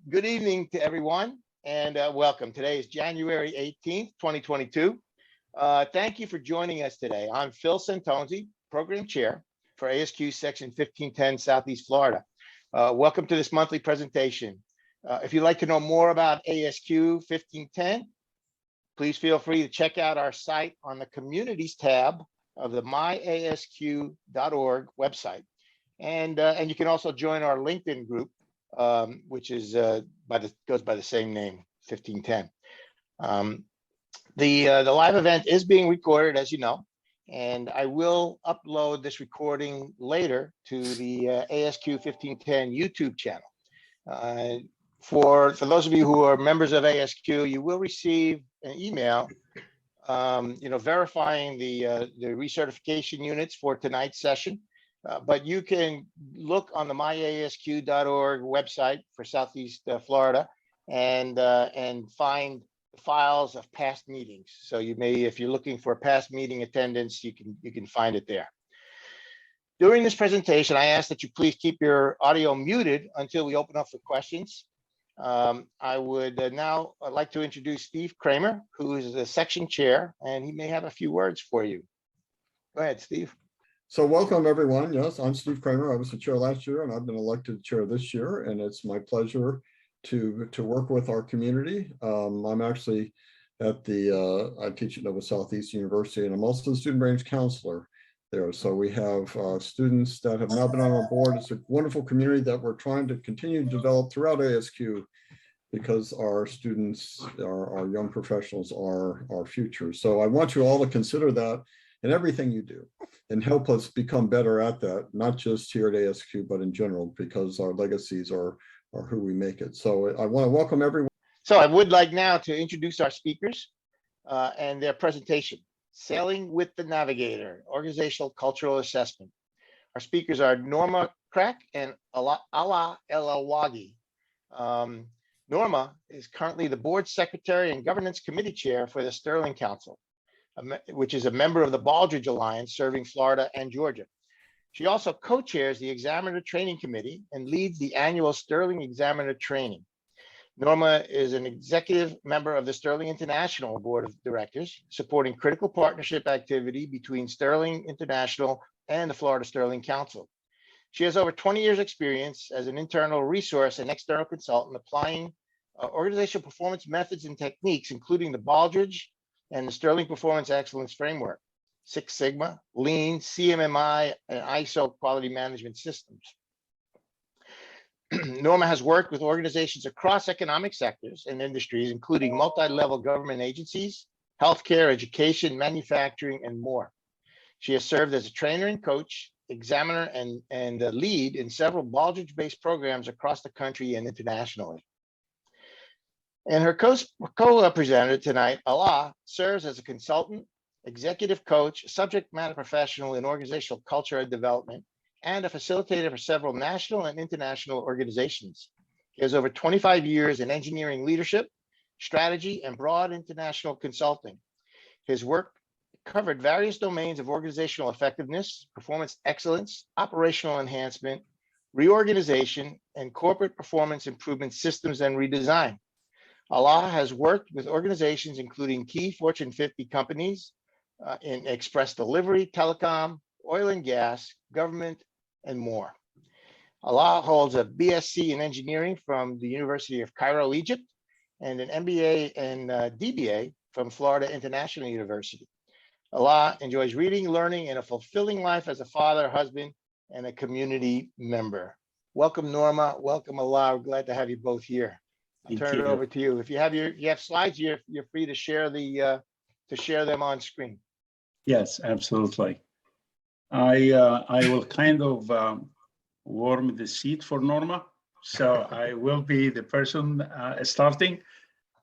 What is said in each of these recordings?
Good evening to everyone, and welcome. Today is January 18th, 2022. Thank you for joining us today. I'm Phil Santonzi, Program Chair for ASQ Section 1510 Southeast Florida. Welcome to this monthly presentation. If you'd like to know more about ASQ 1510, please feel free to check out our site on the Communities tab of the myasq.org website. And you can also join our LinkedIn group, which is goes by the same name, 1510. The live event is being recorded, as you know, and I will upload this recording later to the ASQ 1510 YouTube channel. For those of you who are members of ASQ, you will receive an email, verifying the recertification units for tonight's session. But you can look on the myasq.org website for Southeast Florida and find the files of past meetings. So you may, if you're looking for past meeting attendance, you can find it there. During this presentation, I ask that you please keep your audio muted until we open up for questions. I would now like to introduce Steve Kramer, who is the section chair, and he may have a few words for you. Go ahead, Steve. So welcome, everyone. Yes, I'm Steve Kramer. I was the chair last year, and I've been elected chair this year, and it's my pleasure to work with our community. I'm actually at I teach at Nova Southeast University, and I'm also the student branch counselor there. So we have students that have now been on our board. It's a wonderful community that we're trying to continue to develop throughout ASQ, because our students, our young professionals are our future. So I want you all to consider that in everything you do and help us become better at that, not just here at ASQ, but in general, because our legacies are who we make it. So I want to welcome everyone. So I would like now to introduce our speakers and their presentation, Sailing with the Navigator, Organizational Cultural Assessment. Our speakers are Norma Krech and Alaa El-Halwagy. Norma is currently the board secretary and governance committee chair for the Sterling Council, which is a member of the Baldrige Alliance serving Florida and Georgia. She also co-chairs the Examiner Training Committee and leads the annual Sterling Examiner Training. Norma is an executive member of the Sterling International Board of Directors, supporting critical partnership activity between Sterling International and the Florida Sterling Council. She has over 20 years experience as an internal resource and external consultant applying organizational performance methods and techniques, including the Baldrige and the Sterling Performance Excellence Framework, Six Sigma, Lean, CMMI, and ISO quality management systems. Norma has worked with organizations across economic sectors and industries, including multi-level government agencies, healthcare, education, manufacturing, and more. She has served as a trainer and coach, examiner, and a lead in several Baldrige-based programs across the country and internationally. And her co-presenter tonight, Alaa, serves as a consultant, executive coach, subject matter professional in organizational culture and development, and a facilitator for several national and international organizations. He has over 25 years in engineering leadership, strategy, and broad international consulting. His work covered various domains of organizational effectiveness, performance excellence, operational enhancement, reorganization, and corporate performance improvement systems and redesign. Alaa has worked with organizations including key Fortune 50 companies in express delivery, telecom, oil and gas, government, and more. Alaa holds a BSc in engineering from the University of Cairo, Egypt, and an MBA and DBA from Florida International University. Alaa enjoys reading, learning, and a fulfilling life as a father, husband, and a community member. Welcome, Norma. Welcome, Alaa. We're glad to have you both here. I'll turn it over to you. If you have slides, you're free to share share them on screen. Yes, absolutely. I will kind of warm the seat for Norma, so I will be the person starting.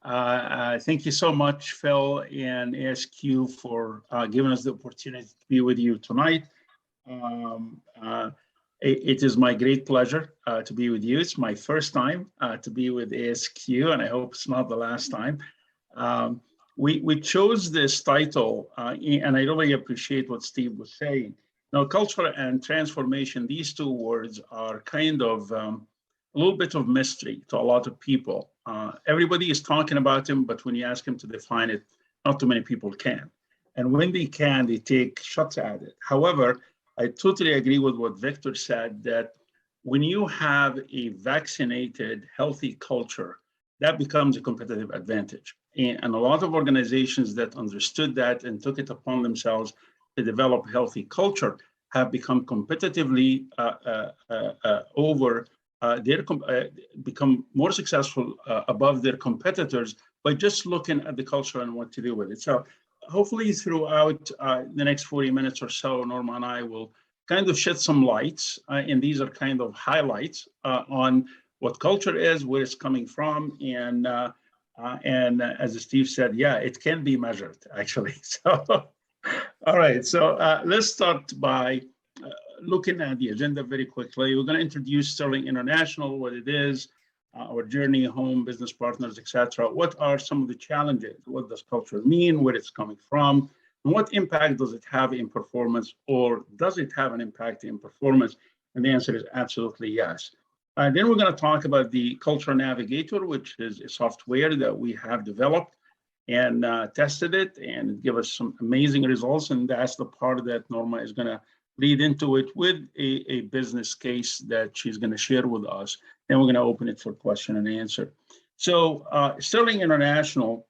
Thank you so much, Phil and ASQ, for giving us the opportunity to be with you tonight. It is my great pleasure to be with you. It's my first time to be with ASQ, and I hope it's not the last time. We chose this title, and I really appreciate what Steve was saying. Now, culture and transformation, these two words are kind of a little bit of mystery to a lot of people. Everybody is talking about him, but when you ask him to define it, not too many people can. And when they can, they take shots at it. However, I totally agree with what Victor said, that when you have a vaccinated, healthy culture, that becomes a competitive advantage. And a lot of organizations that understood that and took it upon themselves to develop healthy culture have become competitively become more successful above their competitors by just looking at the culture and what to do with it. So hopefully throughout the next 40 minutes or so, Norma and I will kind of shed some lights, and these are kind of highlights on what culture is, where it's coming from, and as Steve said, yeah, it can be measured, actually. So, all right, so let's start by looking at the agenda very quickly. We're going to introduce Sterling International, what it is, our journey, home, business partners, etc. What are some of the challenges? What does culture mean? Where it's coming from? And what impact does it have in performance, or does it have an impact in performance? And the answer is absolutely yes. Then we're going to talk about the Culture Navigator, which is a software that we have developed and tested it and give us some amazing results. And that's the part that Norma is going to lead into it with a business case that she's going to share with us. Then we're going to open it for question and answer. So Sterling International,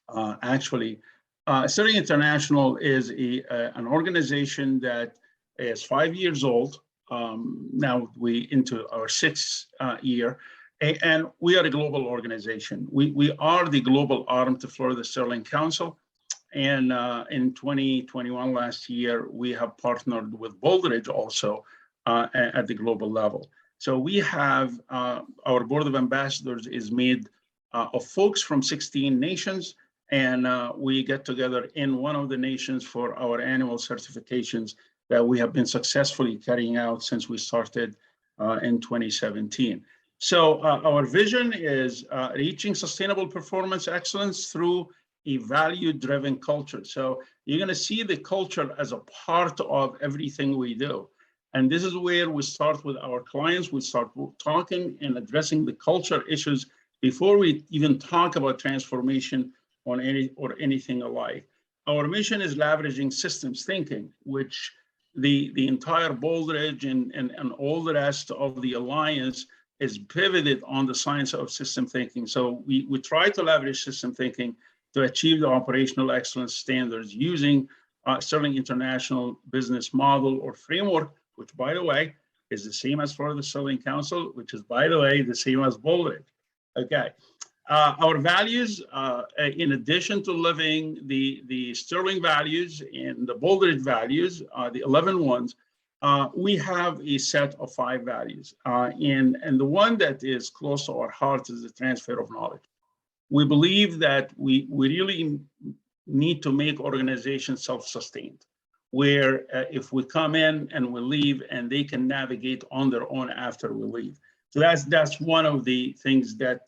Sterling International is an organization that is 5 years old. Now we into our 6th year, and we are a global organization. We are the global arm to Florida Sterling Council. And in 2021, last year, we have partnered with Baldrige also at the global level. So we have our board of ambassadors is made of folks from 16 nations, and we get together in one of the nations for our annual certifications that we have been successfully carrying out since we started in 2017. So our vision is reaching sustainable performance excellence through a value-driven culture. So you're going to see the culture as a part of everything we do. And this is where we start with our clients. We start talking and addressing the culture issues before we even talk about transformation on anything alike. Our mission is leveraging systems thinking, which the entire Baldrige and all the rest of the alliance is pivoted on the science of system thinking. So we try to leverage system thinking to achieve the operational excellence standards using Sterling International business model or framework, which, by the way, is the same as for the Sterling Council, which is, by the way, the same as Baldrige. Okay. Our values, in addition to living the Sterling values and the Baldrige values, the 11 ones, we have a set of 5 values. And the one that is close to our heart is the transfer of knowledge. We believe that we really need to make organizations self-sustained, where if we come in and we leave and they can navigate on their own after we leave. So that's one of the things that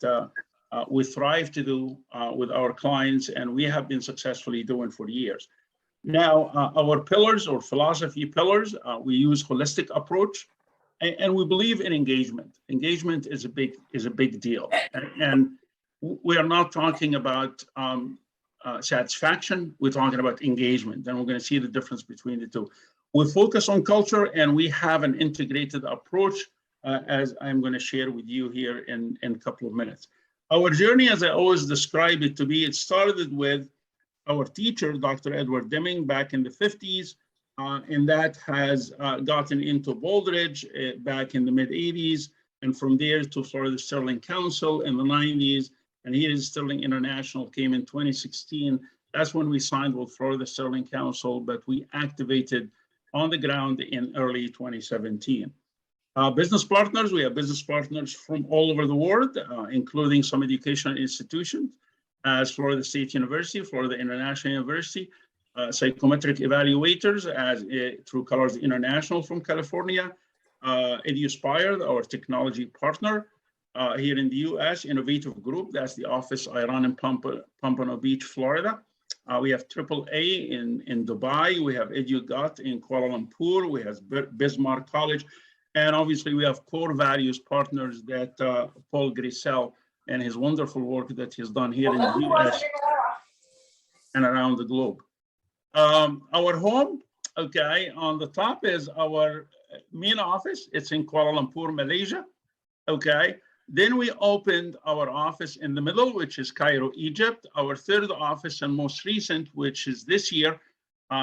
we thrive to do with our clients, and we have been successfully doing for years. Now, our pillars or philosophy pillars, we use holistic approach, and we believe in engagement. Engagement is a big deal, and we are not talking about satisfaction. We're talking about engagement, and we're going to see the difference between the two. We focus on culture, and we have an integrated approach, as I'm going to share with you here in a couple of minutes. Our journey, as I always describe it to be, it started with our teacher, Dr. Edward Deming, back in the 50s, and that has gotten into Baldrige back in the mid-80s, and from there to Florida Sterling Council in the 90s, and here is Sterling International came in 2016. That's when we signed with Florida Sterling Council, but we activated on the ground in early 2017. Business partners, we have business partners from all over the world, including some educational institutions, as Florida State University, Florida International University, psychometric evaluators as through Colors International from California, EduSpire, our technology partner here in the US, Innovative Group, that's the office I run in Pompano Beach, Florida. We have AAA in Dubai, we have EduGot in Kuala Lumpur, we have Bismarck College. And obviously we have core values partners that Paul Grisel and his wonderful work that he's done here in the US and around the globe. Our home, okay, on the top is our main office. It's in Kuala Lumpur, Malaysia, okay. Then we opened our office in the middle, which is Cairo, Egypt. Our third office and most recent, which is this year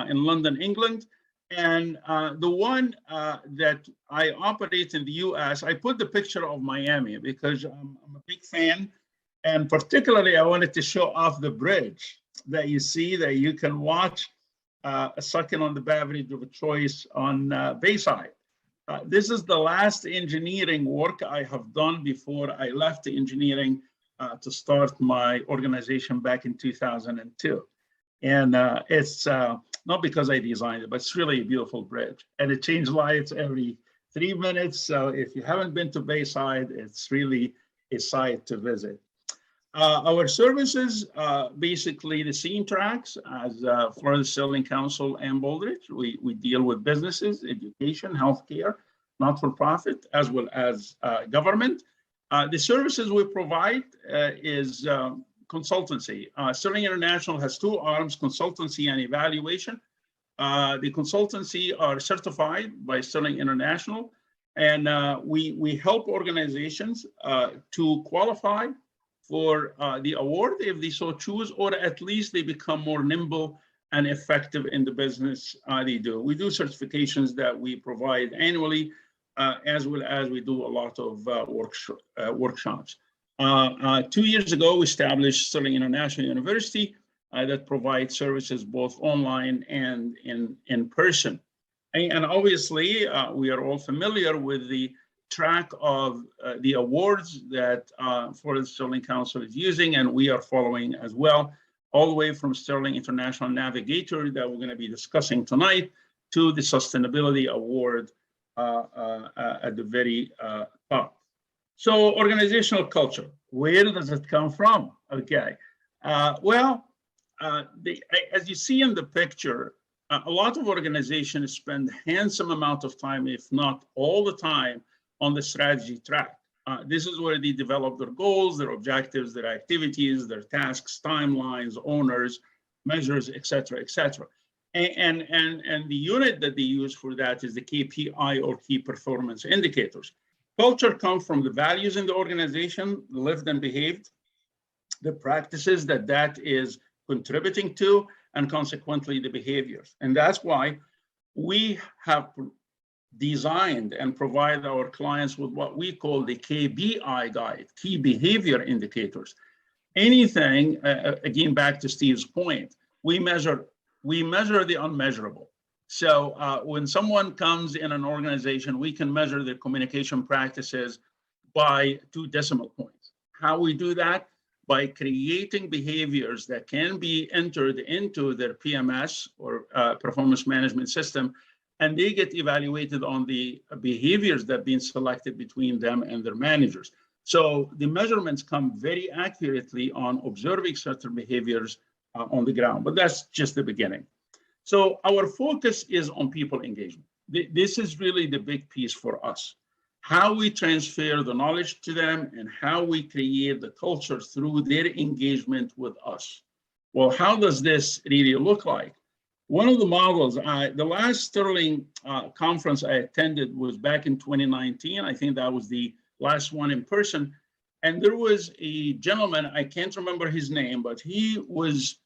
in London, England. And the one that I operate in the US, I put the picture of Miami because I'm a big fan. And particularly, I wanted to show off the bridge that you see that you can watch sucking on the beverage of a choice on Bayside. This is the last engineering work I have done before I left the engineering to start my organization back in 2002. And it's not because I designed it, but it's really a beautiful bridge. And it changed lights every 3 minutes. So if you haven't been to Bayside, it's really a site to visit. Our services, basically the same tracks as Florida Sterling Council and Baldrige. We deal with businesses, education, healthcare, not-for-profit, as well as government. The services we provide is consultancy. Sterling International has two arms, consultancy and evaluation. The consultancy are certified by Sterling International, and we help organizations to qualify for the award if they so choose, or at least they become more nimble and effective in the business they do. We do certifications that we provide annually, as well as we do a lot of workshops. 2 years ago, we established Sterling International University that provides services both online and in person. And obviously, we are all familiar with the track of the awards that Florida Sterling Council is using, and we are following as well, all the way from Sterling International Navigator that we're going to be discussing tonight to the Sustainability Award at the very top. So organizational culture, where does it come from? Okay, as you see in the picture, a lot of organizations spend handsome amount of time, if not all the time, on the strategy track. This is where they develop their goals, their objectives, their activities, their tasks, timelines, owners, measures, et cetera, et cetera. And the unit that they use for that is the KPI, or key performance indicators. Culture comes from the values in the organization, lived and behaved, the practices that is contributing to, and consequently the behaviors. And that's why we have designed and provide our clients with what we call the KBI guide, key behavior indicators. Anything, again, back to Steve's point, we measure the unmeasurable. So when someone comes in an organization, we can measure their communication practices by 2 decimal points. How we do that? By creating behaviors that can be entered into their PMS, or performance management system, and they get evaluated on the behaviors that have been selected between them and their managers. So the measurements come very accurately on observing certain behaviors on the ground, but that's just the beginning. So our focus is on people engagement. This is really the big piece for us. How we transfer the knowledge to them and how we create the culture through their engagement with us. Well, how does this really look like? One of the models, the last Sterling conference I attended was back in 2019. I think that was the last one in person. And there was a gentleman, I can't remember his name, but he was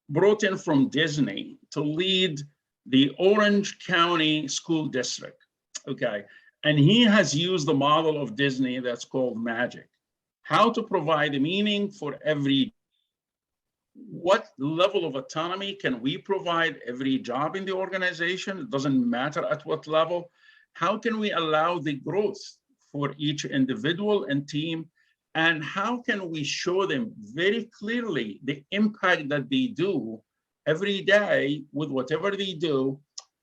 brought in from Disney to lead the Orange County School District, okay? And he has used the model of Disney that's called Magic. How to provide a meaning for every, what level of autonomy can we provide every job in the organization? It doesn't matter at what level. How can we allow the growth for each individual and team? And how can we show them very clearly the impact that they do every day with whatever they do,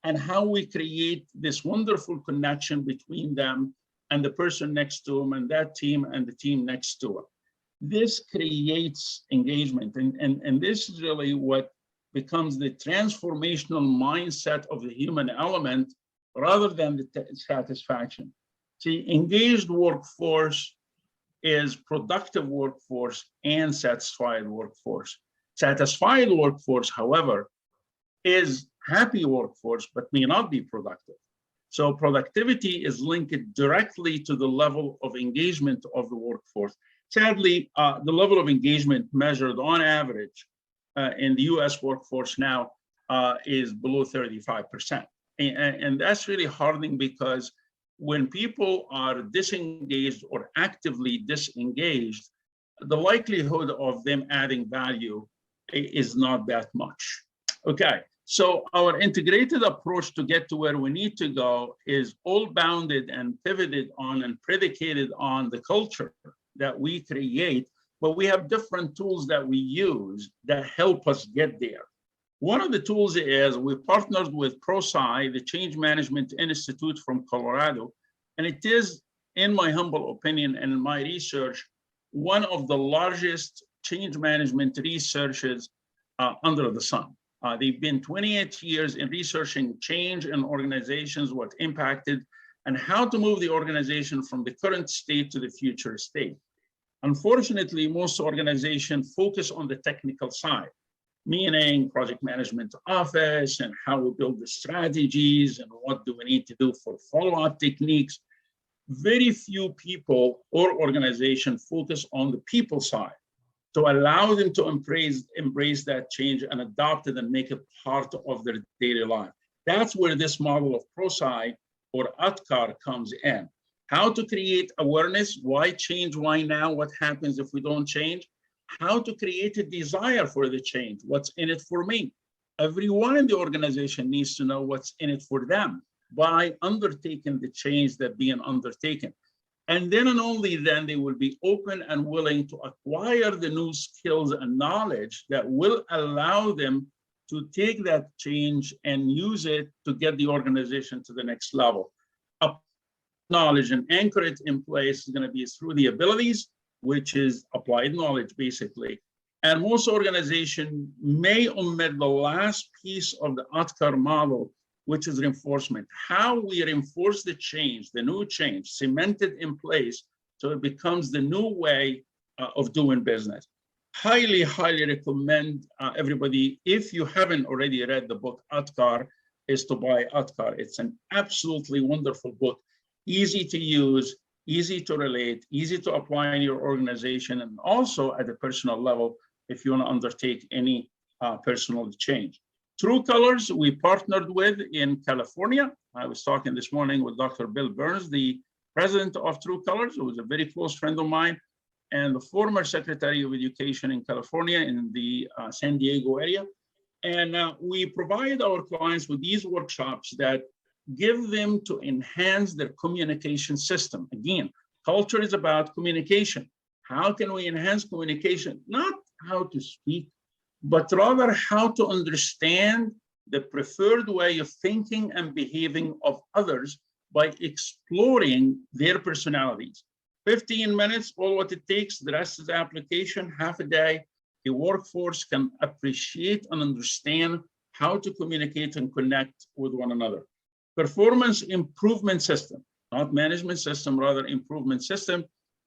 and how we create this wonderful connection between them and the person next to them, and that team and the team next to them. This creates engagement, and this is really what becomes the transformational mindset of the human element rather than the satisfaction. See, engaged workforce is productive workforce and satisfied workforce. Satisfied workforce, however, is happy workforce, but may not be productive. So productivity is linked directly to the level of engagement of the workforce. Sadly, the level of engagement measured on average in the US workforce now is below 35%. And that's really hardening, because when people are disengaged or actively disengaged, the likelihood of them adding value is not that much. Okay, so our integrated approach to get to where we need to go is all bounded and pivoted on and predicated on the culture that we create, but we have different tools that we use that help us get there. One of the tools is we partnered with ProSci, the Change Management Institute from Colorado, and it is, in my humble opinion and in my research, one of the largest change management researches under the sun. They've been 28 years in researching change in organizations, what impacted, and how to move the organization from the current state to the future state. Unfortunately, most organizations focus on the technical side, meaning project management office and how we build the strategies and what do we need to do for follow-up techniques. Very few people or organizations focus on the people side to allow them to embrace that change and adopt it and make it part of their daily life. That's where this model of ProSci or UTCAR comes in. How to create awareness, why change, why now, what happens if we don't change? How to create a desire for the change, what's in it for me? Everyone in the organization needs to know what's in it for them by undertaking the change that's being undertaken. And then and only then they will be open and willing to acquire the new skills and knowledge that will allow them to take that change and use it to get the organization to the next level. Knowledge and anchor it in place is going to be through the abilities, which is applied knowledge, basically. And most organizations may omit the last piece of the UTCAR model, which is reinforcement. How we reinforce the change, the new change, cemented in place, so it becomes the new way of doing business. Highly, highly recommend everybody, if you haven't already read the book UTCAR, is to buy UTCAR. It's an absolutely wonderful book, easy to use, easy to relate, easy to apply in your organization, and also at a personal level if you want to undertake any personal change. True Colors, we partnered with in California. I was talking this morning with Dr. Bill Burns, the president of True Colors, who was a very close friend of mine, and the former Secretary of Education in California in the San Diego area. And we provide our clients with these workshops that give them to enhance their communication system. Again, culture is about communication. How can we enhance communication? Not how to speak, but rather how to understand the preferred way of thinking and behaving of others by exploring their personalities. 15 minutes, all what it takes, the rest is application, half a day. A workforce can appreciate and understand how to communicate and connect with one another. Performance improvement system, not management system, rather improvement system,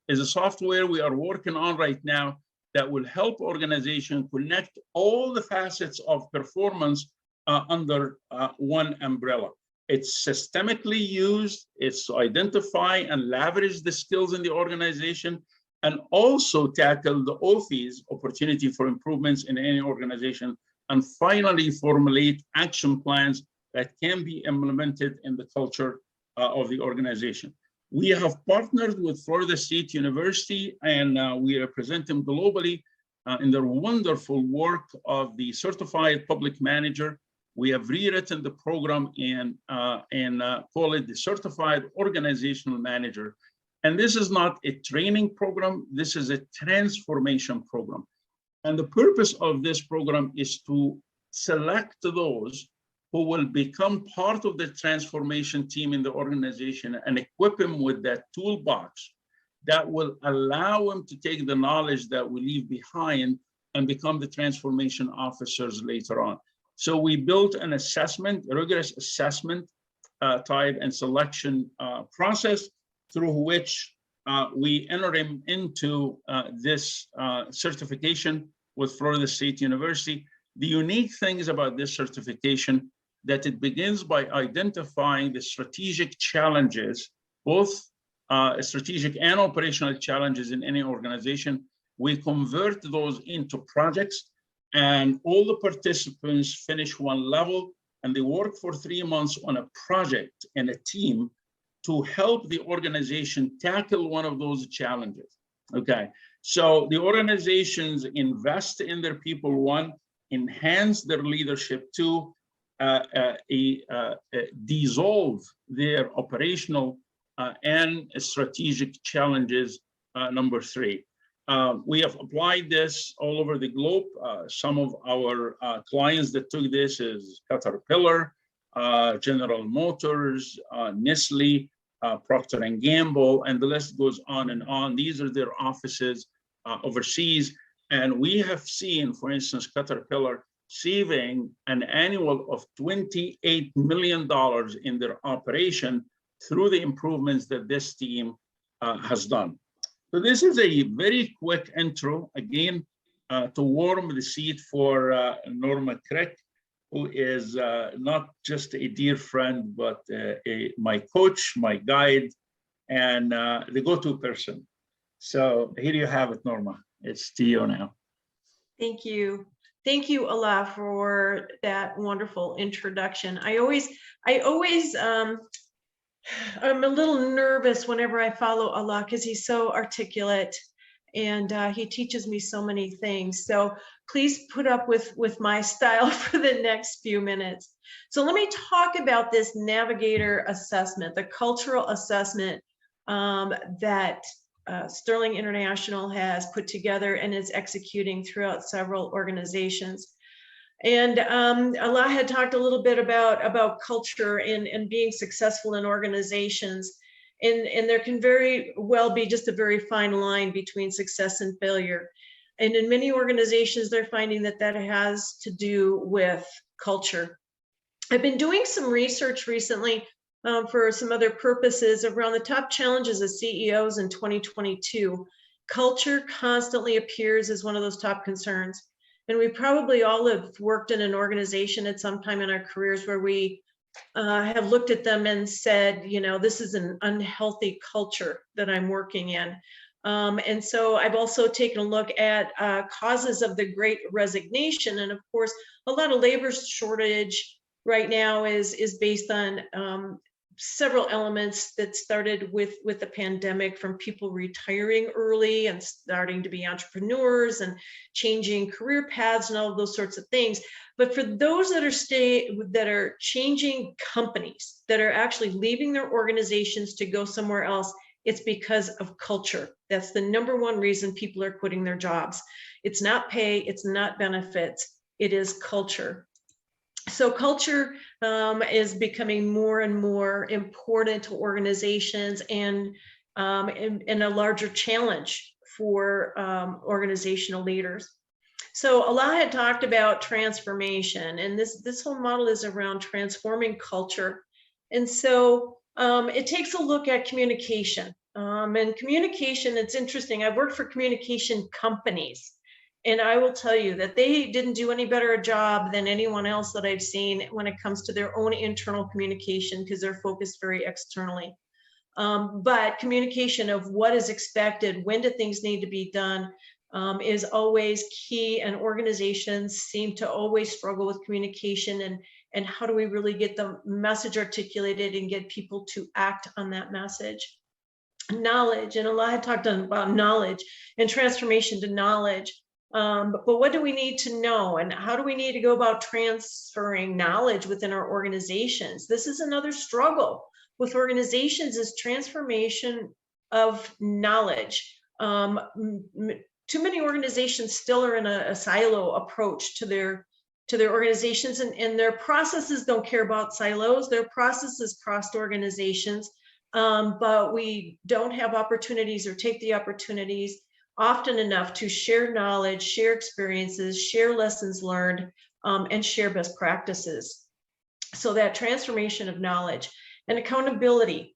is a software we are working on right now that will help organizations connect all the facets of performance under one umbrella. It's systemically used, it's to identify and leverage the skills in the organization, and also tackle the OFIs, opportunity for improvements in any organization, and finally formulate action plans that can be implemented in the culture of the organization. We have partnered with Florida State University, and we represent them globally in their wonderful work of the Certified Public Manager. We have rewritten the program and call it the Certified Organizational Manager. And this is not a training program, this is a transformation program. And the purpose of this program is to select those who will become part of the transformation team in the organization and equip them with that toolbox that will allow them to take the knowledge that we leave behind and become the transformation officers later on. So we built an assessment, a rigorous assessment type and selection process through which we enter him into this certification with Florida State University. The unique things about this certification that it begins by identifying the strategic challenges, both strategic and operational challenges in any organization. We convert those into projects, and all the participants finish one level, and they work for 3 months on a project and a team to help the organization tackle one of those challenges. Okay, so the organizations invest in their people, one, enhance their leadership, two, dissolve their operational and strategic challenges, number three. We have applied this all over the globe. Some of our clients that took this is Caterpillar, General Motors, Nestle, Procter & Gamble, and the list goes on and on. These are their offices overseas. And we have seen, for instance, Caterpillar saving an annual of $28 million in their operation through the improvements that this team has done. So this is a very quick intro, again, to warm the seat for Norma Krech, who is not just a dear friend, but my coach, my guide, and the go-to person. So here you have it, Norma. It's to you now. Thank you. Thank you, Alaa, for that wonderful introduction. I'm a little nervous whenever I follow Alaa because he's so articulate and he teaches me so many things. So please put up with my style for the next few minutes. So let me talk about this Navigator assessment, the cultural assessment that Sterling International has put together and is executing throughout several organizations. And Alaa had talked a little bit about culture and being successful in organizations. And there can very well be just a very fine line between success and failure. And in many organizations, they're finding that that has to do with culture. I've been doing some research recently for some other purposes around the top challenges of CEOs in 2022. Culture constantly appears as one of those top concerns. And we probably all have worked in an organization at some time in our careers where we have looked at them and said, you know, this is an unhealthy culture that I'm working in. And so I've also taken a look at causes of the Great Resignation. And of course, a lot of labor shortage right now is based on several elements that started with the pandemic, from people retiring early and starting to be entrepreneurs and changing career paths and all of those sorts of things. But for those that are changing companies, that are actually leaving their organizations to go somewhere else, it's because of culture. That's the number one reason people are quitting their jobs. It's not pay, it's not benefits, it is culture. So culture is becoming more and more important to organizations and a larger challenge for organizational leaders. So Alaa had talked about transformation, and this whole model is around transforming culture. And so it takes a look at communication. And communication, it's interesting. I've worked for communication companies. And I will tell you that they didn't do any better a job than anyone else that I've seen when it comes to their own internal communication, because they're focused very externally. But communication of what is expected, when do things need to be done, is always key. And organizations seem to always struggle with communication and how do we really get the message articulated and get people to act on that message. Knowledge, and Alaa had talked about knowledge and transformation to knowledge. But what do we need to know, and how do we need to go about transferring knowledge within our organizations? This is another struggle with organizations, is transformation of knowledge. Too many organizations still are in a silo approach to their organizations, and their processes don't care about silos. Their processes cross organizations, but we don't have opportunities or take the opportunities often enough to share knowledge, share experiences, share lessons learned, and share best practices. So that transformation of knowledge and accountability.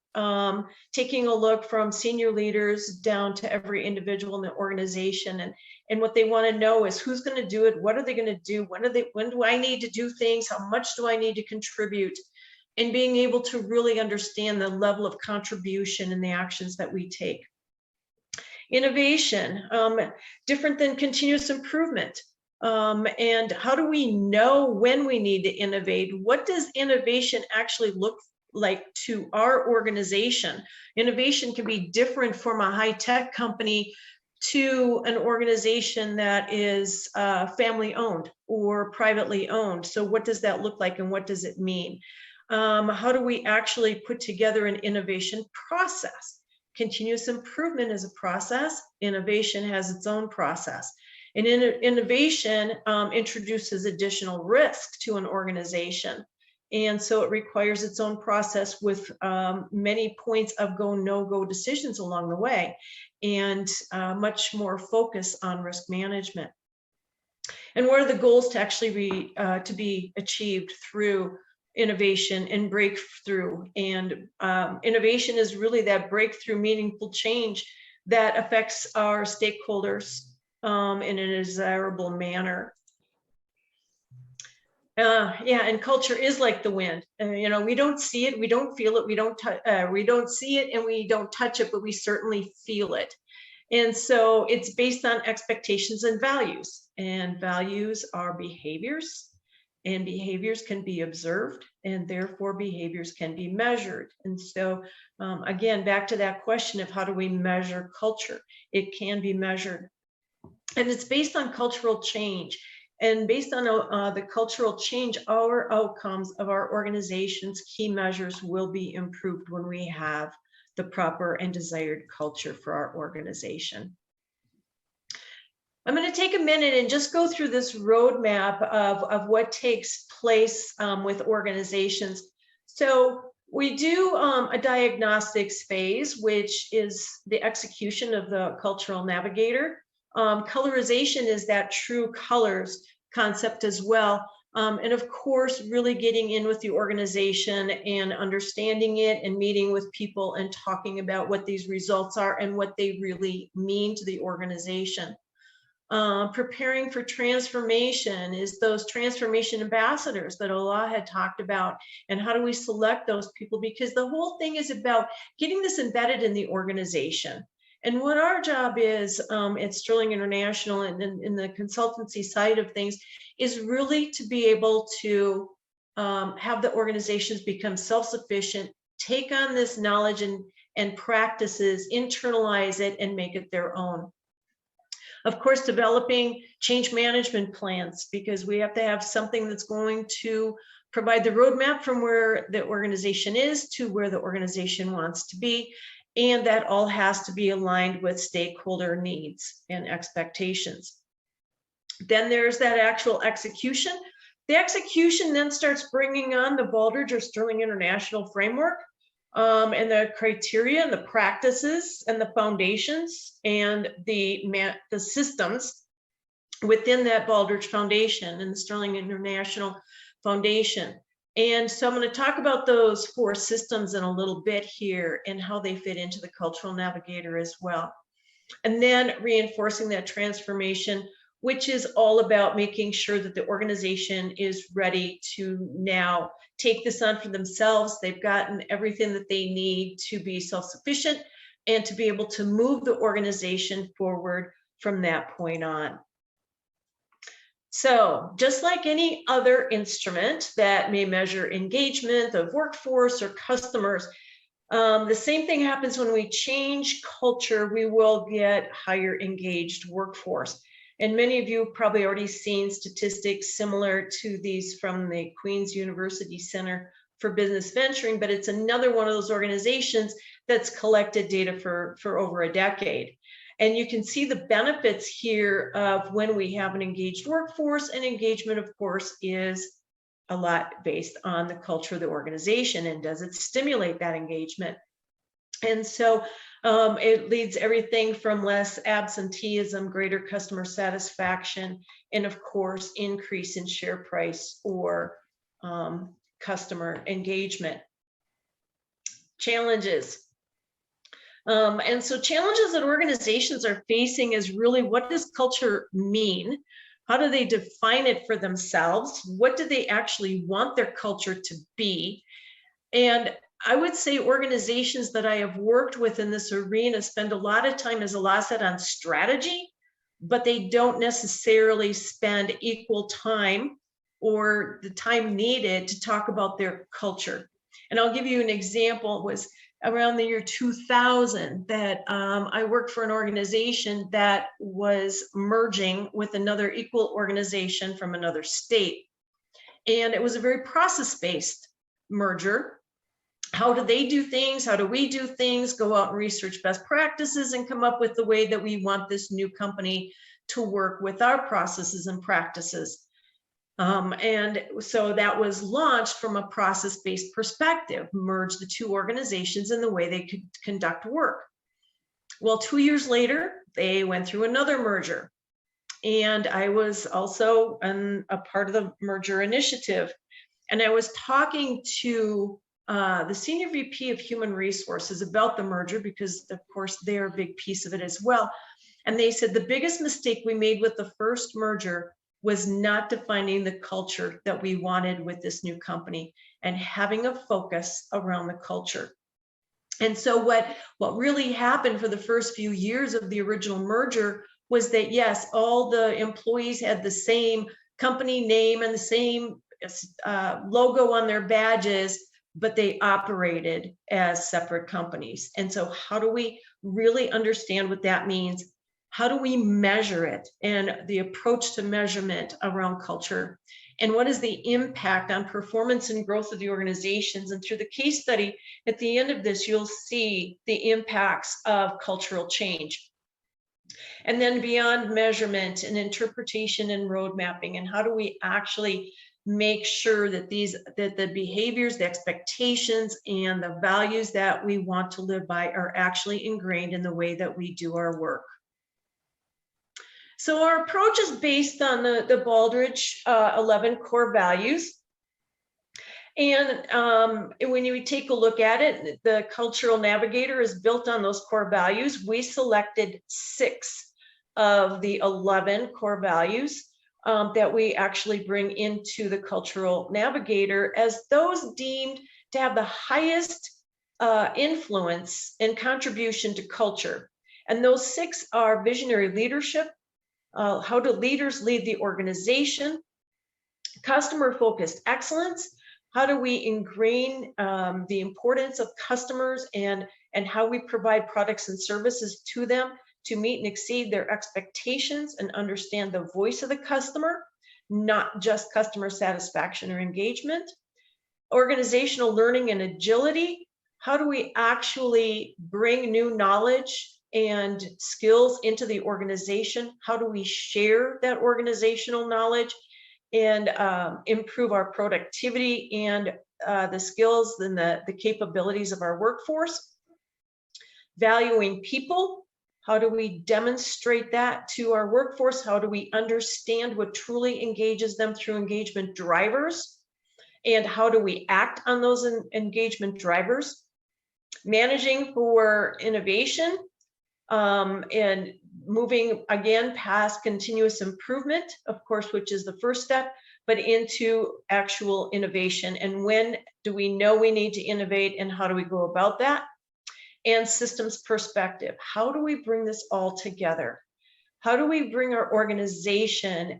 taking a look from senior leaders down to every individual in the organization. And what they want to know is who's going to do it, what are they going to do, when do I need to do things, how much do I need to contribute, and being able to really understand the level of contribution in the actions that we take. Innovation, different than continuous improvement. And how do we know when we need to innovate? What does innovation actually look like to our organization? Innovation can be different from a high-tech company to an organization that is family owned or privately owned. So what does that look like and what does it mean? How do we actually put together an innovation process? Continuous improvement is a process. Innovation has its own process. And innovation introduces additional risk to an organization. And so it requires its own process with many points of go, no-go decisions along the way, and much more focus on risk management. And what are the goals to actually be achieved through innovation and breakthrough? And innovation is really that breakthrough, meaningful change that affects our stakeholders in a desirable manner. Yeah, and culture is like the wind. You know, we don't see it, we don't feel it, we don't see it, and we don't touch it, but we certainly feel it. And so it's based on expectations and values. And values are behaviors, and behaviors can be observed, and therefore behaviors can be measured. And so again, back to that question of how do we measure culture? It can be measured. And it's based on cultural change. And based on the cultural change, our outcomes of our organization's key measures will be improved when we have the proper and desired culture for our organization. I'm going to take a minute and just go through this roadmap of what takes place with organizations. So we do a diagnostics phase, which is the execution of the cultural navigator. Colorization is that true colors concept as well. And of course, really getting in with the organization and understanding it and meeting with people and talking about what these results are and what they really mean to the organization. Preparing for transformation is those transformation ambassadors that Alaa had talked about, and how do we select those people? Because the whole thing is about getting this embedded in the organization. And what our job is at Sterling International and in the consultancy side of things is really to be able to have the organizations become self-sufficient, take on this knowledge and practices, internalize it, and make it their own. Of course, developing change management plans, because we have to have something that's going to provide the roadmap from where the organization is to where the organization wants to be. And that all has to be aligned with stakeholder needs and expectations. Then there's that actual execution. The execution then starts bringing on the Baldrige or Sterling International framework and the criteria and the practices and the foundations and the systems within that Baldrige Foundation and the Sterling International Foundation. And so I'm going to talk about those 4 systems in a little bit here and how they fit into the cultural navigator as well. And then reinforcing that transformation, which is all about making sure that the organization is ready to now take this on for themselves. They've gotten everything that they need to be self-sufficient and to be able to move the organization forward from that point on. So just like any other instrument that may measure engagement of workforce or customers, the same thing happens when we change culture. We will get higher engaged workforce. And many of you have probably already seen statistics similar to these from the Queen's University Center for Business Venturing, but it's another one of those organizations that's collected data for over a decade. And you can see the benefits here of when we have an engaged workforce, and engagement, of course, is a lot based on the culture of the organization and does it stimulate that engagement. And so it leads everything from less absenteeism, greater customer satisfaction, and of course, increase in share price or customer engagement. Challenges. And so challenges that organizations are facing is really, what does culture mean? How do they define it for themselves? What do they actually want their culture to be? And I would say organizations that I have worked with in this arena spend a lot of time, as Alaa said, on strategy, but they don't necessarily spend equal time or the time needed to talk about their culture. And I'll give you an example. It was around the year 2000 that I worked for an organization that was merging with another equal organization from another state. And it was a very process-based merger. How do they do things? How do we do things? Go out and research best practices and come up with the way that we want this new company to work with our processes and practices. And so that was launched from a process-based perspective, merge the two organizations in the way they could conduct work. Well, 2 years later, they went through another merger. And I was also a part of the merger initiative. And I was talking to the Senior VP of Human Resources about the merger, because of course they're a big piece of it as well. And they said the biggest mistake we made with the first merger was not defining the culture that we wanted with this new company and having a focus around the culture. And so what really happened for the first few years of the original merger was that, yes, all the employees had the same company name and the same logo on their badges, but they operated as separate companies. And so how do we really understand what that means? How do we measure it, and the approach to measurement around culture? And what is the impact on performance and growth of the organizations? And through the case study, at the end of this, you'll see the impacts of cultural change. And then beyond measurement and interpretation and road mapping, and how do we actually make sure that the behaviors, the expectations, and the values that we want to live by are actually ingrained in the way that we do our work. So our approach is based on the Baldrige 11 core values. And when you take a look at it, the Cultural Navigator is built on those core values. We selected 6 of the 11 core values that we actually bring into the Cultural Navigator as those deemed to have the highest influence and contribution to culture. And those 6 are visionary leadership. How do leaders lead the organization? Customer-focused excellence. How do we ingrain the importance of customers and how we provide products and services to them to meet and exceed their expectations and understand the voice of the customer, not just customer satisfaction or engagement? Organizational learning and agility. How do we actually bring new knowledge and skills into the organization? How do we share that organizational knowledge and improve our productivity and the skills and the capabilities of our workforce? Valuing people. How do we demonstrate that to our workforce? How do we understand what truly engages them through engagement drivers? And how do we act on those engagement drivers? Managing for innovation. And moving again past continuous improvement, of course, which is the first step, but into actual innovation. And when do we know we need to innovate, and how do we go about that? And systems perspective. How do we bring this all together? How do we bring our organization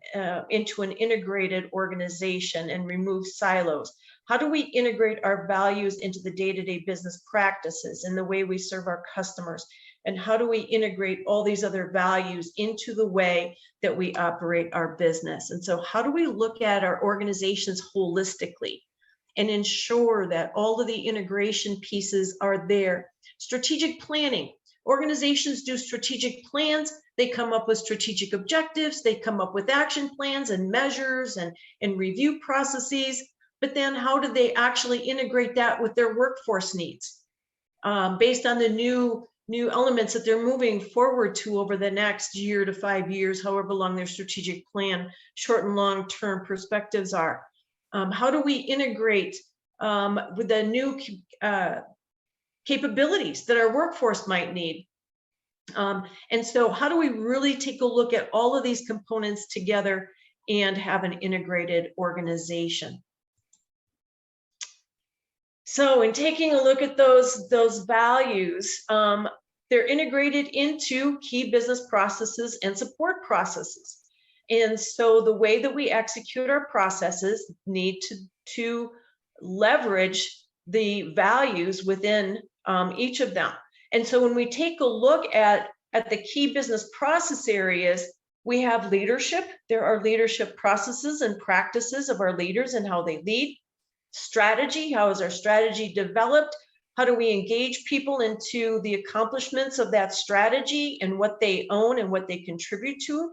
into an integrated organization and remove silos? How do we integrate our values into the day-to-day business practices and the way we serve our customers? And how do we integrate all these other values into the way that we operate our business? And so how do we look at our organizations holistically and ensure that all of the integration pieces are there? Strategic planning. Organizations do strategic plans. They come up with strategic objectives. They come up with action plans and measures and review processes. But then how do they actually integrate that with their workforce needs based on the new elements that they're moving forward to over the next year to 5 years, however long their strategic plan, short and long-term perspectives are? How do we integrate with the new capabilities that our workforce might need. And so how do we really take a look at all of these components together and have an integrated organization? So in taking a look at those values, they're integrated into key business processes and support processes. And so the way that we execute our processes need to leverage the values within each of them. And so when we take a look at the key business process areas, we have leadership. There are leadership processes and practices of our leaders and how they lead. Strategy, how is our strategy developed? How do we engage people into the accomplishments of that strategy and what they own and what they contribute to?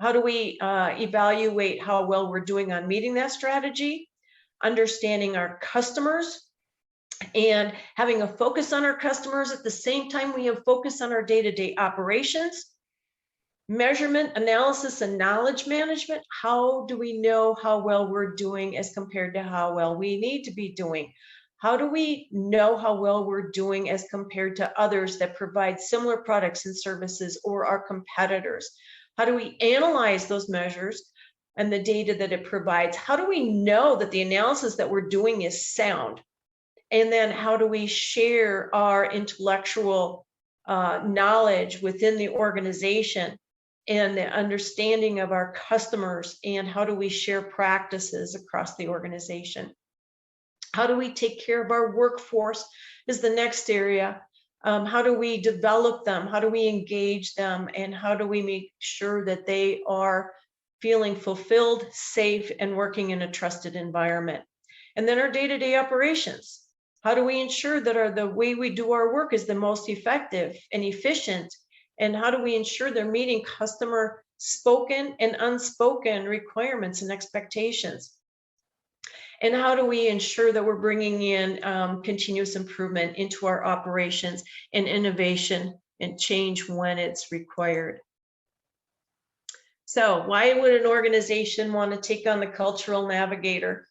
How do we evaluate how well we're doing on meeting that strategy? Understanding our customers and having a focus on our customers. At the same time, we have focus on our day-to-day operations. Measurement, analysis, and knowledge management. How do we know how well we're doing as compared to how well we need to be doing? How do we know how well we're doing as compared to others that provide similar products and services or our competitors? How do we analyze those measures and the data that it provides? How do we know that the analysis that we're doing is sound? And then how do we share our intellectual knowledge within the organization and the understanding of our customers, and how do we share practices across the organization? How do we take care of our workforce is the next area. How do we develop them? How do we engage them? And how do we make sure that they are feeling fulfilled, safe, and working in a trusted environment? And then our day-to-day operations. How do we ensure that the way we do our work is the most effective and efficient? And how do we ensure they're meeting customer spoken and unspoken requirements and expectations? And how do we ensure that we're bringing in continuous improvement into our operations and innovation and change when it's required? So why would an organization want to take on the Cultural Navigator?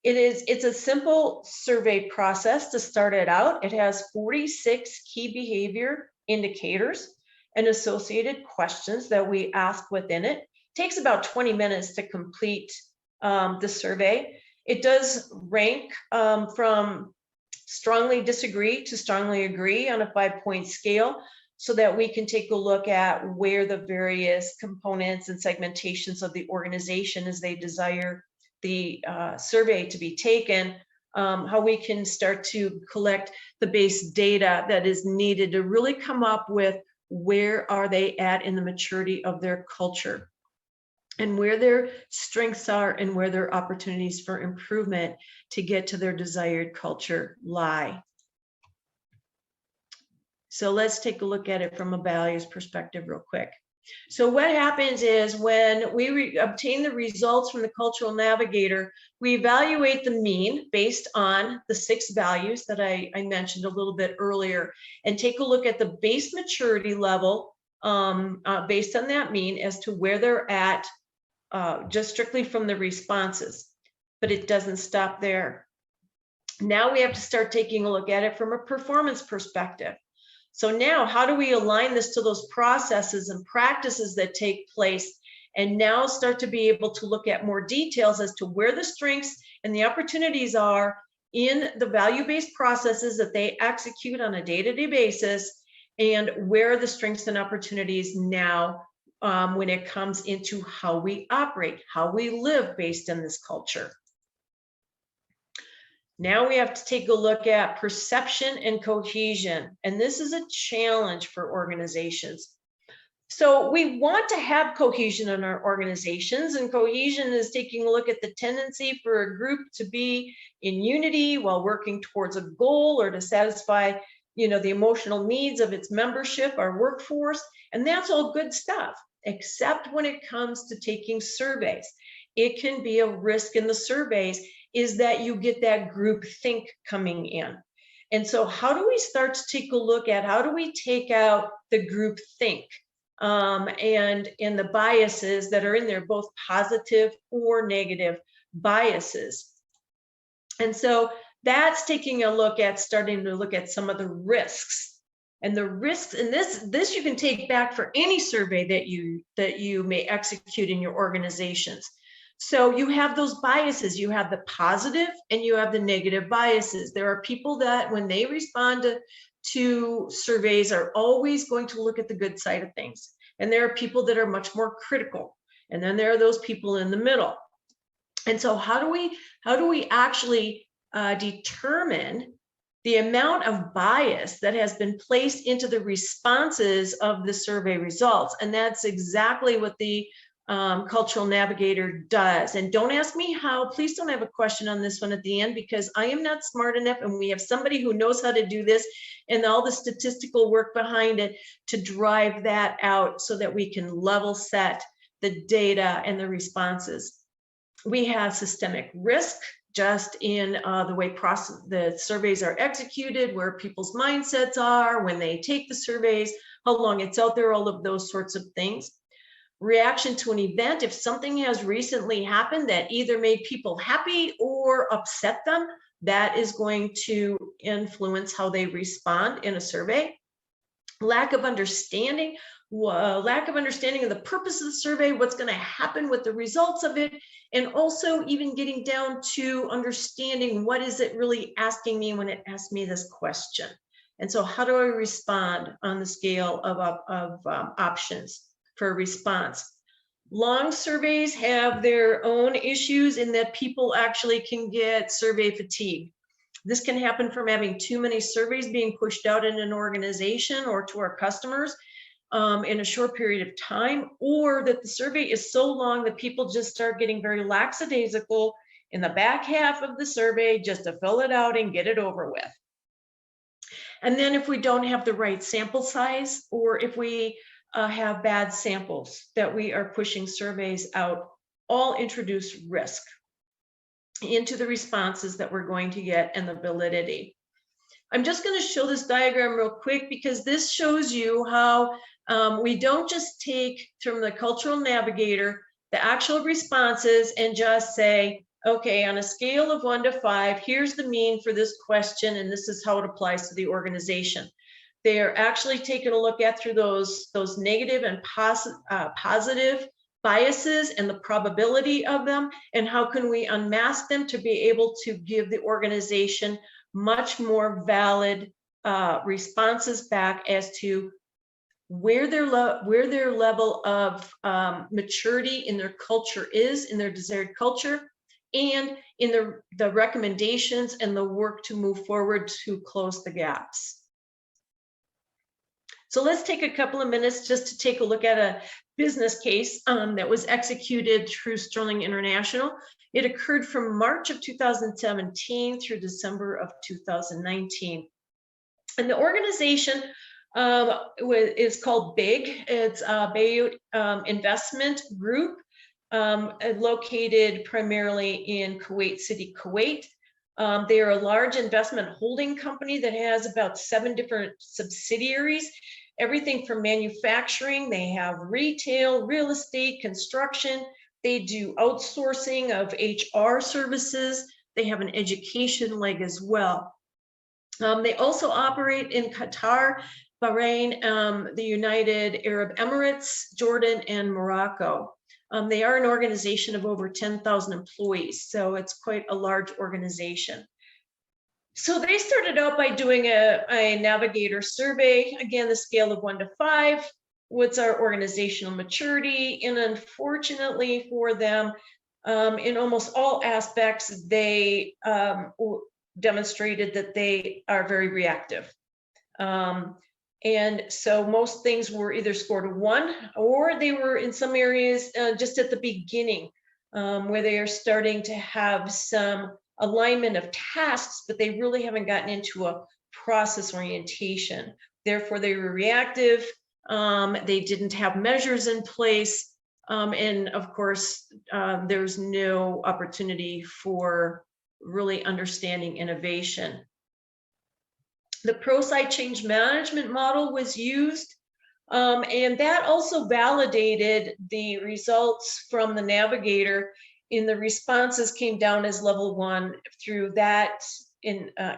It's a simple survey process to start it out. It has 46 key behavior indicators and associated questions that we ask within it. It takes about 20 minutes to complete the survey. It does rank from strongly disagree to strongly agree on a 5-point scale, so that we can take a look at where the various components and segmentations of the organization as they desire the survey to be taken, how we can start to collect the base data that is needed to really come up with where are they at in the maturity of their culture, and where their strengths are and where their opportunities for improvement to get to their desired culture lie. So let's take a look at it from a values perspective real quick. So what happens is when we obtain the results from the Cultural Navigator, we evaluate the mean based on the 6 values that I mentioned a little bit earlier, and take a look at the base maturity level based on that mean as to where they're at, just strictly from the responses. But it doesn't stop there. Now we have to start taking a look at it from a performance perspective. So now, how do we align this to those processes and practices that take place, and now start to be able to look at more details as to where the strengths and the opportunities are in the value-based processes that they execute on a day-to-day basis, and where are the strengths and opportunities now when it comes into how we operate, how we live based in this culture. Now we have to take a look at perception and cohesion, and this is a challenge for organizations. So we want to have cohesion in our organizations, and cohesion is taking a look at the tendency for a group to be in unity while working towards a goal or to satisfy, the emotional needs of its membership, our workforce, and that's all good stuff, except when it comes to taking surveys. It can be a risk in the surveys is that you get that group think coming in. And so how do we start to take a look at how do we take out the group think and the biases that are in there, both positive or negative biases? And so That's taking a look at starting to look at some of the risks. And the risks, and this you can take back for any survey that you may execute in your organizations. So you have those biases, you have the positive and you have the negative biases. There are people that when they respond to surveys are always going to look at the good side of things. And there are people that are much more critical. And then there are those people in the middle. And so how do we actually determine the amount of bias that has been placed into the responses of the survey results? And that's exactly what the Cultural Navigator does. And don't ask me how, please don't have a question on this one at the end, because I am not smart enough, and we have somebody who knows how to do this and all the statistical work behind it to drive that out so that we can level set the data and the responses. We have systemic risk, just in the way the surveys are executed, where people's mindsets are when they take the surveys, how long it's out there, all of those sorts of things. Reaction to an event, if something has recently happened that either made people happy or upset them, that is going to influence how they respond in a survey. Lack of understanding of the purpose of the survey, what's going to happen with the results of it, and also even getting down to understanding what is it really asking me when it asks me this question. And so how do I respond on the scale of options for a response? Long surveys have their own issues in that people actually can get survey fatigue. This can happen from having too many surveys being pushed out in an organization or to our customers in a short period of time, or that the survey is so long that people just start getting very lackadaisical in the back half of the survey just to fill it out and get it over with. And then if we don't have the right sample size, or if we have bad samples that we are pushing surveys out, all introduce risk into the responses that we're going to get and the validity. I'm just going to show this diagram real quick because this shows you how we don't just take from the Cultural Navigator the actual responses and just say, okay, on a scale of 1 to 5, here's the mean for this question, and this is how it applies to the organization. They are actually taking a look at through those negative and positive biases and the probability of them, and how can we unmask them to be able to give the organization much more valid responses back as to where their level of maturity in their culture is, in their desired culture, and in the recommendations and the work to move forward to close the gaps. So let's take a couple of minutes just to take a look at a business case that was executed through Sterling International. It occurred from March of 2017 through December of 2019. And the organization is called BIG. It's Bayut Investment Group, located primarily in Kuwait City, Kuwait. They are a large investment holding company that has about 7 different subsidiaries, everything from manufacturing. They have retail, real estate, construction. They do outsourcing of HR services. They have an education leg as well. They also operate in Qatar, Bahrain, the United Arab Emirates, Jordan, and Morocco. They are an organization of over 10,000 employees, so it's quite a large organization. So they started out by doing a Navigator survey, again, the scale of 1 to 5. What's our organizational maturity? And unfortunately for them, in almost all aspects, they demonstrated that they are very reactive. And so most things were either scored a 1, or they were in some areas just at the beginning, where they are starting to have some alignment of tasks, but they really haven't gotten into a process orientation. Therefore, they were reactive. They didn't have measures in place. And of course, there's no opportunity for really understanding innovation. The ProSci change management model was used, and that also validated the results from the Navigator. In the responses came down as level 1 through that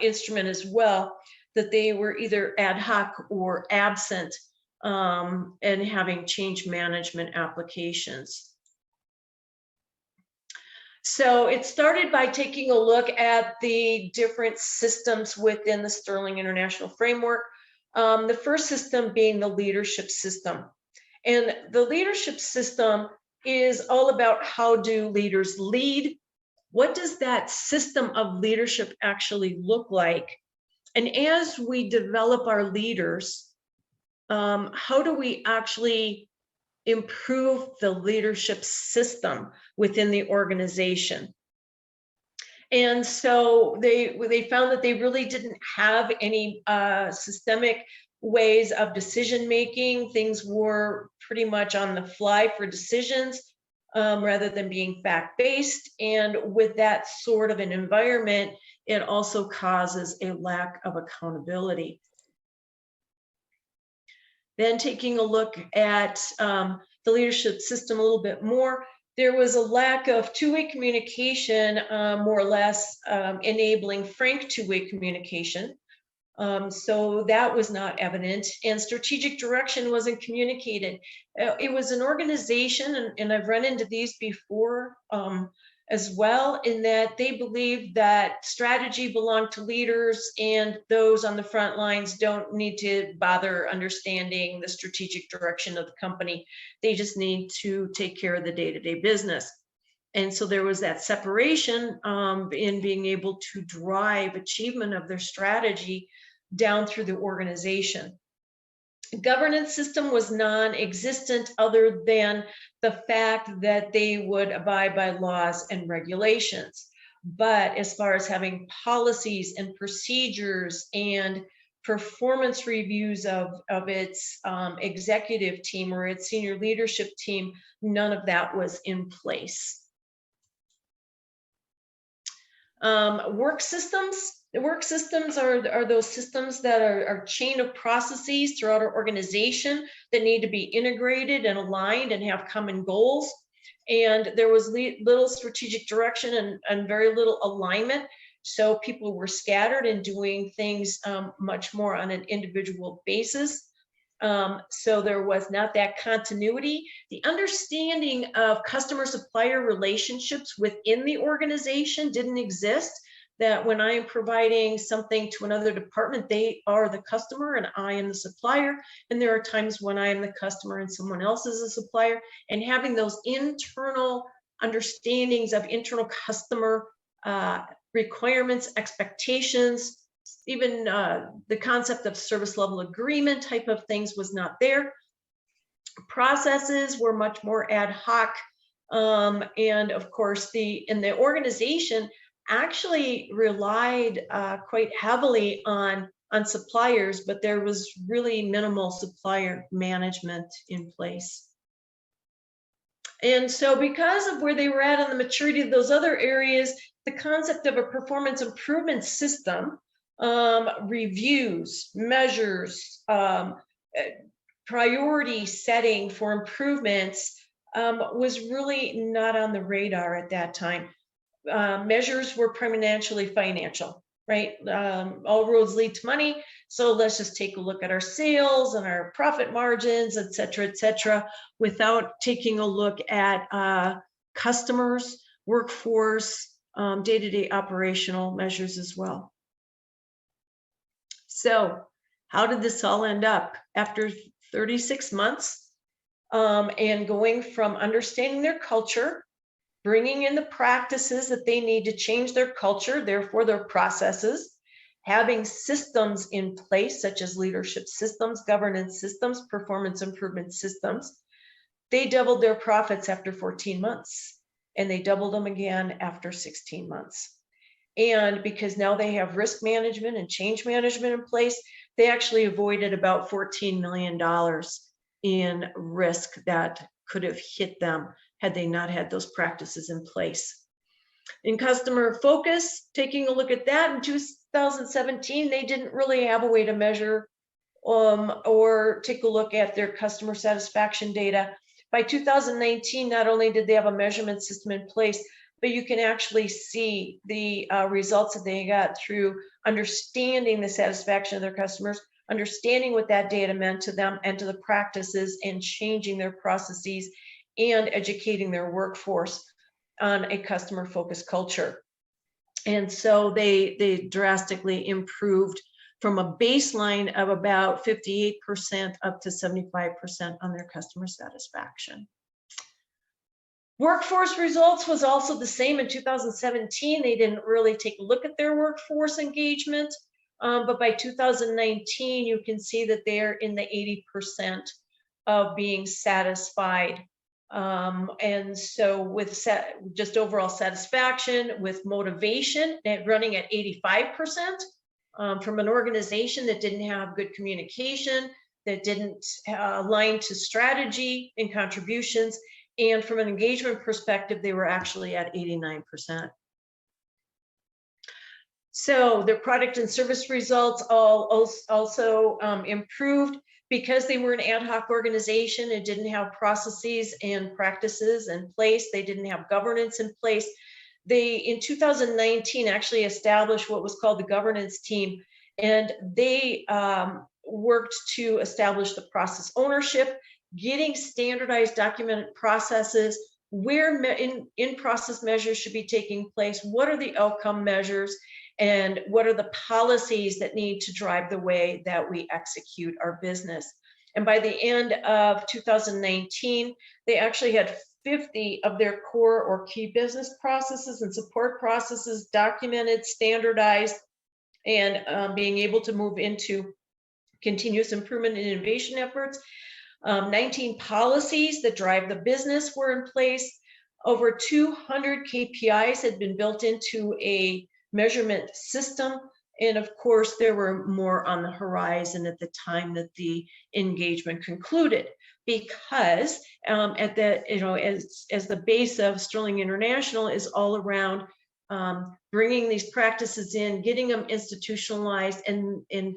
instrument as well, that they were either ad hoc or absent and having change management applications. So it started by taking a look at the different systems within the Sterling International Framework. The first system being the leadership system. And the leadership system is all about how do leaders lead? What does that system of leadership actually look like? And as we develop our leaders, how do we actually improve the leadership system within the organization? And so they found that they really didn't have any systemic ways of decision making. Things were pretty much on the fly for decisions rather than being fact-based. And with that sort of an environment, it also causes a lack of accountability. Then taking a look at the leadership system a little bit more, there was a lack of two-way communication, more or less enabling frank two-way communication. So that was not evident, and strategic direction wasn't communicated. It was an organization, and I've run into these before as well, in that they believe that strategy belonged to leaders and those on the front lines don't need to bother understanding the strategic direction of the company. They just need to take care of the day-to-day business. And so there was that separation in being able to drive achievement of their strategy down through the organization. Governance system was non-existent other than the fact that they would abide by laws and regulations. But as far as having policies and procedures and performance reviews of its executive team or its senior leadership team, none of that was in place. Work systems. The work systems are those systems that are chain of processes throughout our organization that need to be integrated and aligned and have common goals. And there was little strategic direction and very little alignment. So people were scattered and doing things much more on an individual basis. So there was not that continuity. The understanding of customer-supplier relationships within the organization didn't exist. That when I am providing something to another department, they are the customer and I am the supplier. And there are times when I am the customer and someone else is a supplier. And having those internal understandings of internal customer requirements, expectations, even the concept of service level agreement type of things was not there. Processes were much more ad hoc. And of course, the organization actually relied quite heavily on suppliers, but there was really minimal supplier management in place. And so because of where they were at on the maturity of those other areas, the concept of a performance improvement system, reviews, measures, priority setting for improvements was really not on the radar at that time. Measures were primarily financial, right? All roads lead to money. So let's just take a look at our sales and our profit margins, et cetera, without taking a look at customers, workforce, day-to-day operational measures as well. So how did this all end up? After 36 months and going from understanding their culture, bringing in the practices that they need to change their culture, therefore their processes, having systems in place such as leadership systems, governance systems, performance improvement systems, they doubled their profits after 14 months and they doubled them again after 16 months. And because now they have risk management and change management in place, they actually avoided about $14 million in risk that could have hit them had they not had those practices in place. In customer focus, taking a look at that in 2017, they didn't really have a way to measure or take a look at their customer satisfaction data. By 2019, not only did they have a measurement system in place, but you can actually see the results that they got through understanding the satisfaction of their customers, understanding what that data meant to them and to the practices, and changing their processes and educating their workforce on a customer-focused culture. And so they drastically improved from a baseline of about 58% up to 75% on their customer satisfaction. Workforce results was also the same in 2017. They didn't really take a look at their workforce engagement, but by 2019, you can see that they're in the 80% of being satisfied. And so with just overall satisfaction, with motivation, running at 85%, from an organization that didn't have good communication, that didn't align to strategy and contributions. And from an engagement perspective, they were actually at 89%. So their product and service results also improved because they were an ad hoc organization and didn't have processes and practices in place. They didn't have governance in place. They, in 2019, actually established what was called the governance team, and they worked to establish the process ownership, getting standardized documented processes, where in-process measures should be taking place, what are the outcome measures, and what are the policies that need to drive the way that we execute our business. And by the end of 2019, they actually had 50 of their core or key business processes and support processes documented, standardized, and being able to move into continuous improvement and innovation efforts. 19 policies that drive the business were in place. Over 200 KPIs had been built into a measurement system. And of course, there were more on the horizon at the time that the engagement concluded, because at the, as the base of Sterling International is all around bringing these practices in, getting them institutionalized, and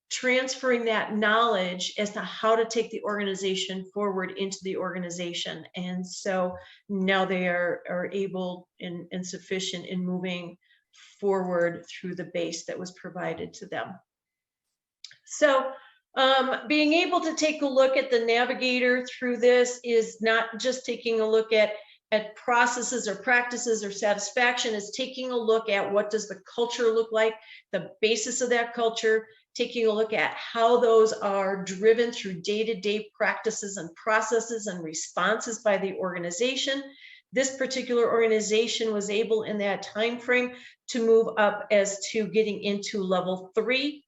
transferring that knowledge as to how to take the organization forward into the organization. And so now they are able and sufficient in moving forward through the base that was provided to them. So being able to take a look at the Navigator through this is not just taking a look at processes or practices or satisfaction, is taking a look at what does the culture look like, the basis of that culture, taking a look at how those are driven through day-to-day practices and processes and responses by the organization. This particular organization was able in that time frame to move up as to getting into level 3,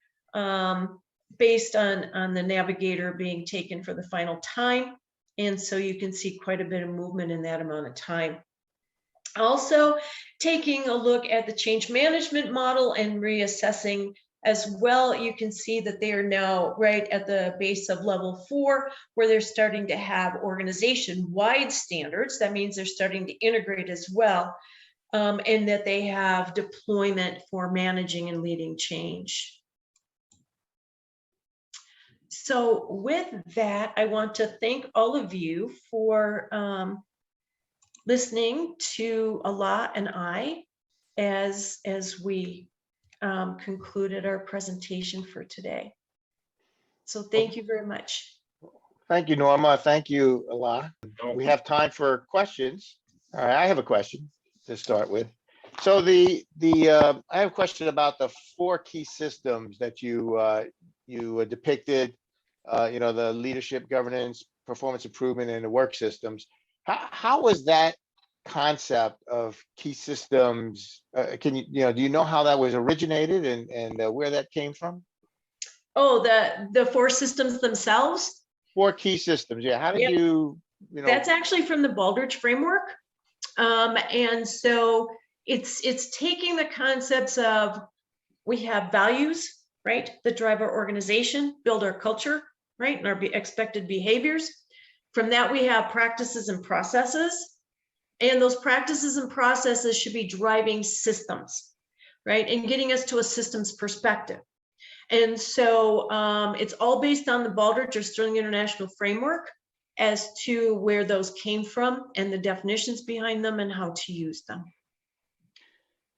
based on the Navigator being taken for the final time. And so you can see quite a bit of movement in that amount of time. Also, taking a look at the change management model and reassessing as well, you can see that they are now right at the base of level 4, where they're starting to have organization-wide standards. That means they're starting to integrate as well, and that they have deployment for managing and leading change. So with that, I want to thank all of you for listening to Alaa and I as we concluded our presentation for today. So thank you very much. Thank you, Norma. Thank you, Alaa. We have time for questions. All right, I have a question to start with. So I have a question about the 4 key systems that you depicted. The leadership, governance, performance improvement, and the work systems. How was that concept of key systems? Do you know how that was originated and where that came from? Oh, the 4 systems themselves? 4 key systems, yeah. How did you That's actually from the Baldrige framework. And so it's taking the concepts of, we have values, right, that drive our organization, build our culture, right, and our expected behaviors. From that, we have practices and processes. And those practices and processes should be driving systems, right, and getting us to a systems perspective. And so it's all based on the Baldrige or Sterling International framework. as to where those came from and the definitions behind them and how to use them.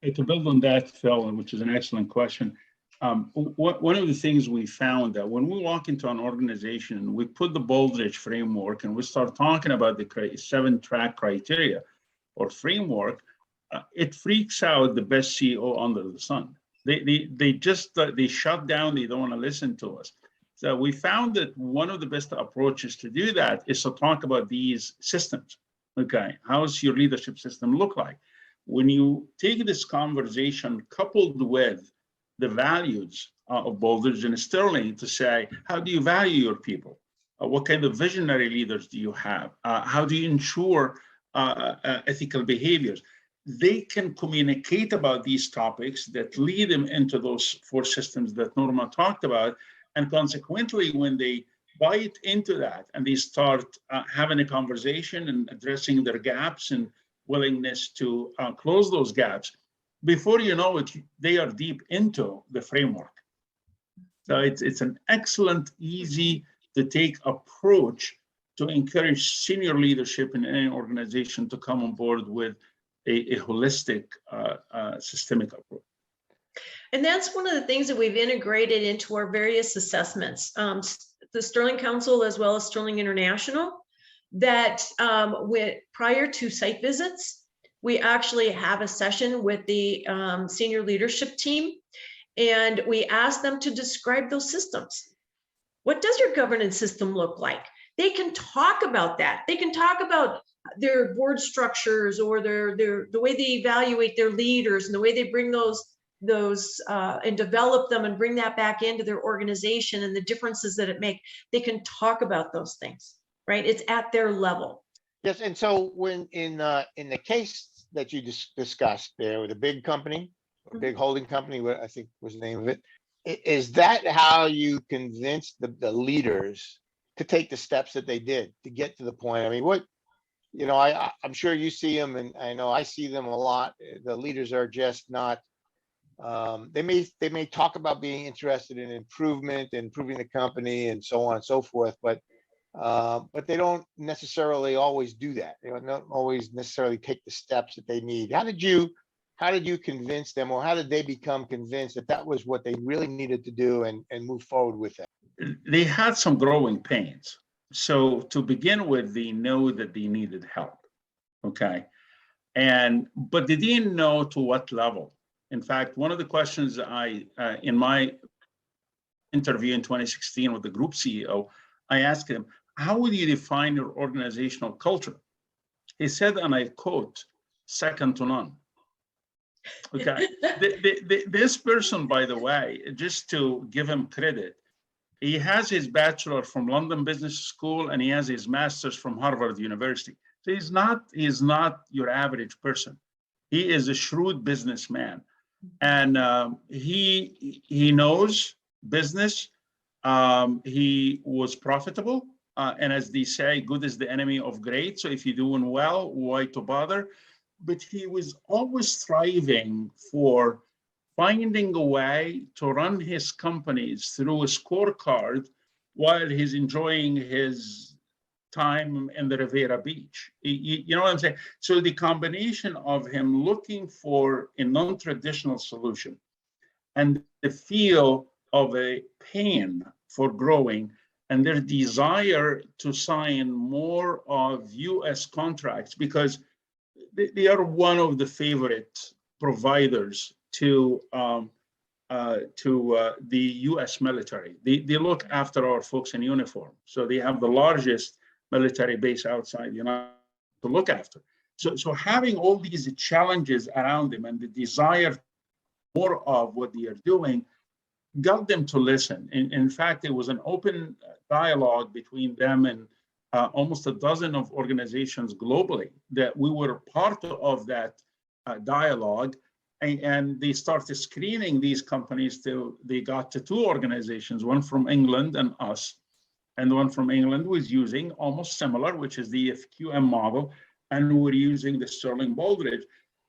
Hey, to build on that, Phil, which is an excellent question, one of the things we found that when we walk into an organization, we put the Baldrige framework and we start talking about the 7-track criteria or framework, it freaks out the best CEO under the sun. They just shut down. They don't want to listen to us. So we found that one of the best approaches to do that is to talk about these systems. Okay, how's your leadership system look like? When you take this conversation coupled with the values of Baldrige and Sterling to say, how do you value your people? What kind of visionary leaders do you have? How do you ensure ethical behaviors? They can communicate about these topics that lead them into those 4 systems that Norma talked about. And consequently, when they bite into that and they start having a conversation and addressing their gaps and willingness to close those gaps, before you know it, they are deep into the framework. So it's an excellent, easy to take approach to encourage senior leadership in any organization to come on board with a holistic, systemic approach. And that's one of the things that we've integrated into our various assessments. The Sterling Council, as well as Sterling International, that prior to site visits, we actually have a session with the senior leadership team, and we ask them to describe those systems. What does your governance system look like? They can talk about that. They can talk about their board structures or the way they evaluate their leaders and the way they bring those and develop them and bring that back into their organization and the differences that it makes. They can talk about those things, right? It's at their level. Yes, and so when in the case that you discussed there with a big company, a big holding company, what I think was the name of it, is that how you convinced the leaders to take the steps that they did to get to the point? I mean, what, you know, I'm sure you see them, and I know I see them a lot. The leaders are just not. They may talk about being interested in improving the company, and so on and so forth, but they don't necessarily always do that. They don't always necessarily take the steps that they need. How did you convince them, or how did they become convinced that that was what they really needed to do and move forward with that? They had some growing pains. So to begin with, they know that they needed help. Okay. But they didn't know to what level. In fact, one of the questions in my interview in 2016 with the group CEO, I asked him, how would you define your organizational culture? He said, and I quote, second to none. Okay. This person, by the way, just to give him credit, he has his bachelor from London Business School and he has his master's from Harvard University. So he's not your average person. He is a shrewd businessman, and he knows business. He was profitable, and as they say, good is the enemy of great. So if you're doing well, why to bother? But he was always striving for finding a way to run his companies through a scorecard while he's enjoying his time in the Riviera Beach. You know what I'm saying? So the combination of him looking for a non-traditional solution and the feel of a pain for growing and their desire to sign more of US contracts, because they are one of the favorite providers to the US military. They look after our folks in uniform. So they have the largest military base outside the United States to look after. So having all these challenges around them and the desire more of what they are doing got them to listen. In fact, it was an open dialogue between them and almost a dozen of organizations globally that we were part of that dialogue. And they started screening these companies till they got to 2 organizations, one from England and us. And the one from England was using almost similar, which is the FQM model. And we were using the Sterling Baldrige.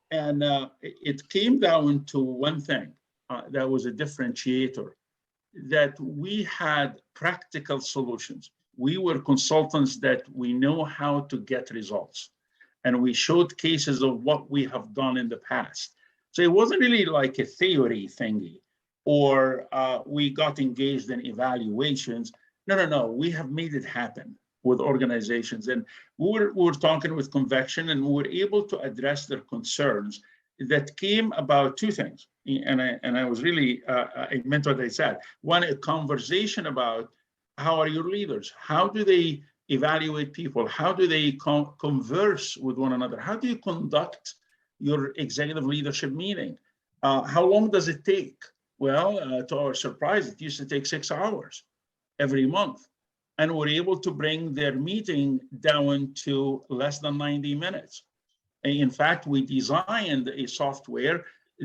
And it came down to one thing that was a differentiator, that we had practical solutions. We were consultants that we know how to get results. And we showed cases of what we have done in the past. So it wasn't really like a theory thingy, or we got engaged in evaluations. No. We have made it happen with organizations. And we were talking with Convection, and we were able to address their concerns that came about two things. And I was really, I meant what I said. One, a conversation about how are your leaders? How do they evaluate people? How do they converse with one another? How do you conduct your executive leadership meeting? How long does it take? Well, to our surprise, it used to take 6 hours every month. And we're able to bring their meeting down to less than 90 minutes. In fact, we designed a software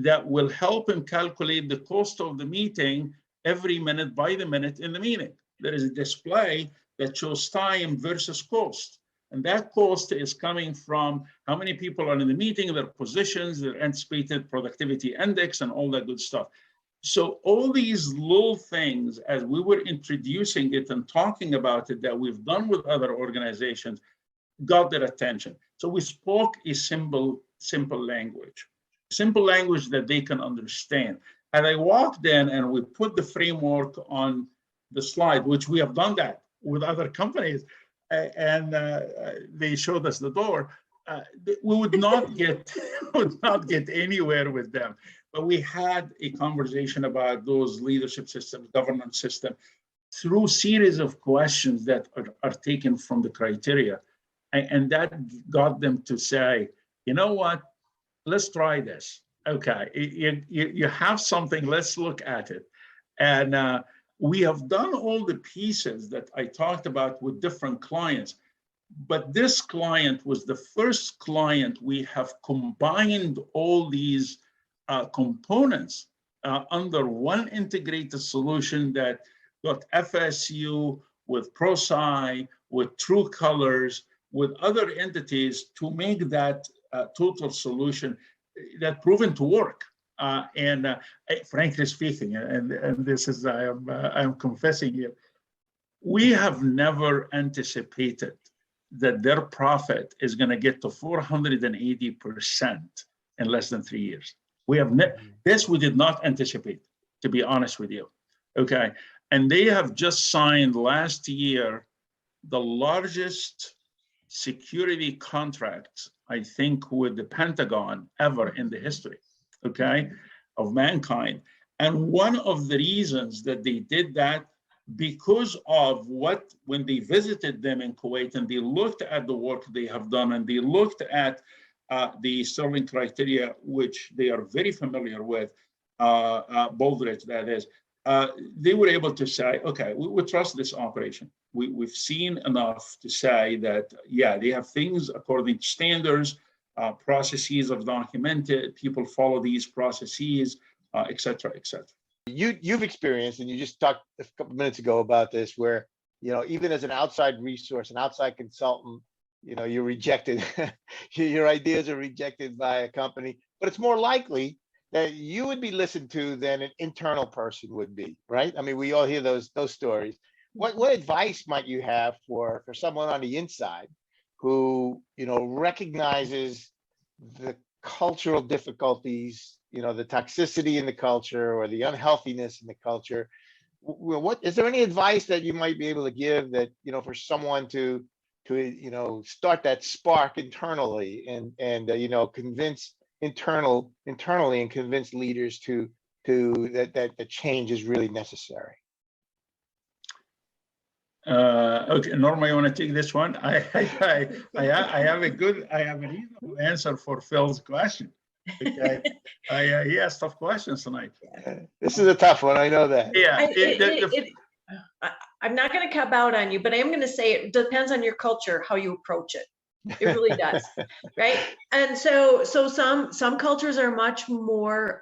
that will help him calculate the cost of the meeting every minute by the minute in the meeting. There is a display that shows time versus cost. And that cost is coming from how many people are in the meeting, their positions, their anticipated productivity index, and all that good stuff. So all these little things, as we were introducing it and talking about it, that we've done with other organizations, got their attention. So we spoke a simple language that they can understand. And I walked in and we put the framework on the slide, which we have done that with other companies, and they showed us the door. We would not get anywhere with them. But we had a conversation about those leadership systems, governance system, through series of questions that are taken from the criteria. And that got them to say, you know what, let's try this. Okay, you have something, let's look at it. And we have done all the pieces that I talked about with different clients, but this client was the first client we have combined all these components under one integrated solution that got FSU with ProSci, with True Colors, with other entities to make that total solution that proven to work. Frankly speaking, and this is, I'm confessing here, we have never anticipated that their profit is going to get to 480% in less than 3 years. We have this we did not anticipate, to be honest with you. Okay, and they have just signed last year the largest security contract, I think, with the Pentagon ever in the history, okay, of mankind. And one of the reasons that they did that, because of when they visited them in Kuwait and they looked at the work they have done and they looked at the Sterling criteria, which they are very familiar with, Baldrige, that is, they were able to say, okay, we trust this operation. We've seen enough to say that, yeah, they have things according to standards, processes are documented, people follow these processes, et cetera, et cetera. You've experienced, and you just talked a couple minutes ago about this, where, you know, even as an outside resource, an outside consultant, you know, you're rejected, your ideas are rejected by a company, but it's more likely that you would be listened to than an internal person would be, right? I mean, we all hear those stories. What advice might you have for someone on the inside who, you know, recognizes the cultural difficulties, you know, the toxicity in the culture or the unhealthiness in the culture? What is there any advice that you might be able to give that, you know, for someone to you know, start that spark internally and you know, convince internally and convince leaders to that the change is really necessary? Okay, Norma, you want to take this one? I have a reasonable answer for Phil's question. Okay, he asked tough questions tonight. This is a tough one, I know that. Yeah, I'm not going to cap out on you, but I am going to say it depends on your culture, how you approach it. It really does, right? And so some cultures are much more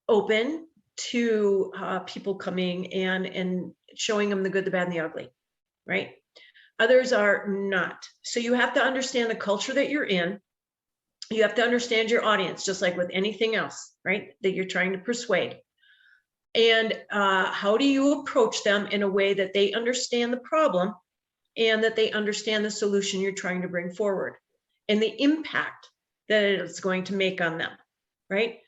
open to people coming and showing them the good, the bad, and the ugly, right? Others are not. So you have to understand the culture that you're in. You have to understand your audience, just like with anything else, right? That you're trying to persuade. And how do you approach them in a way that they understand the problem and that they understand the solution you're trying to bring forward and the impact that it's going to make on them, right?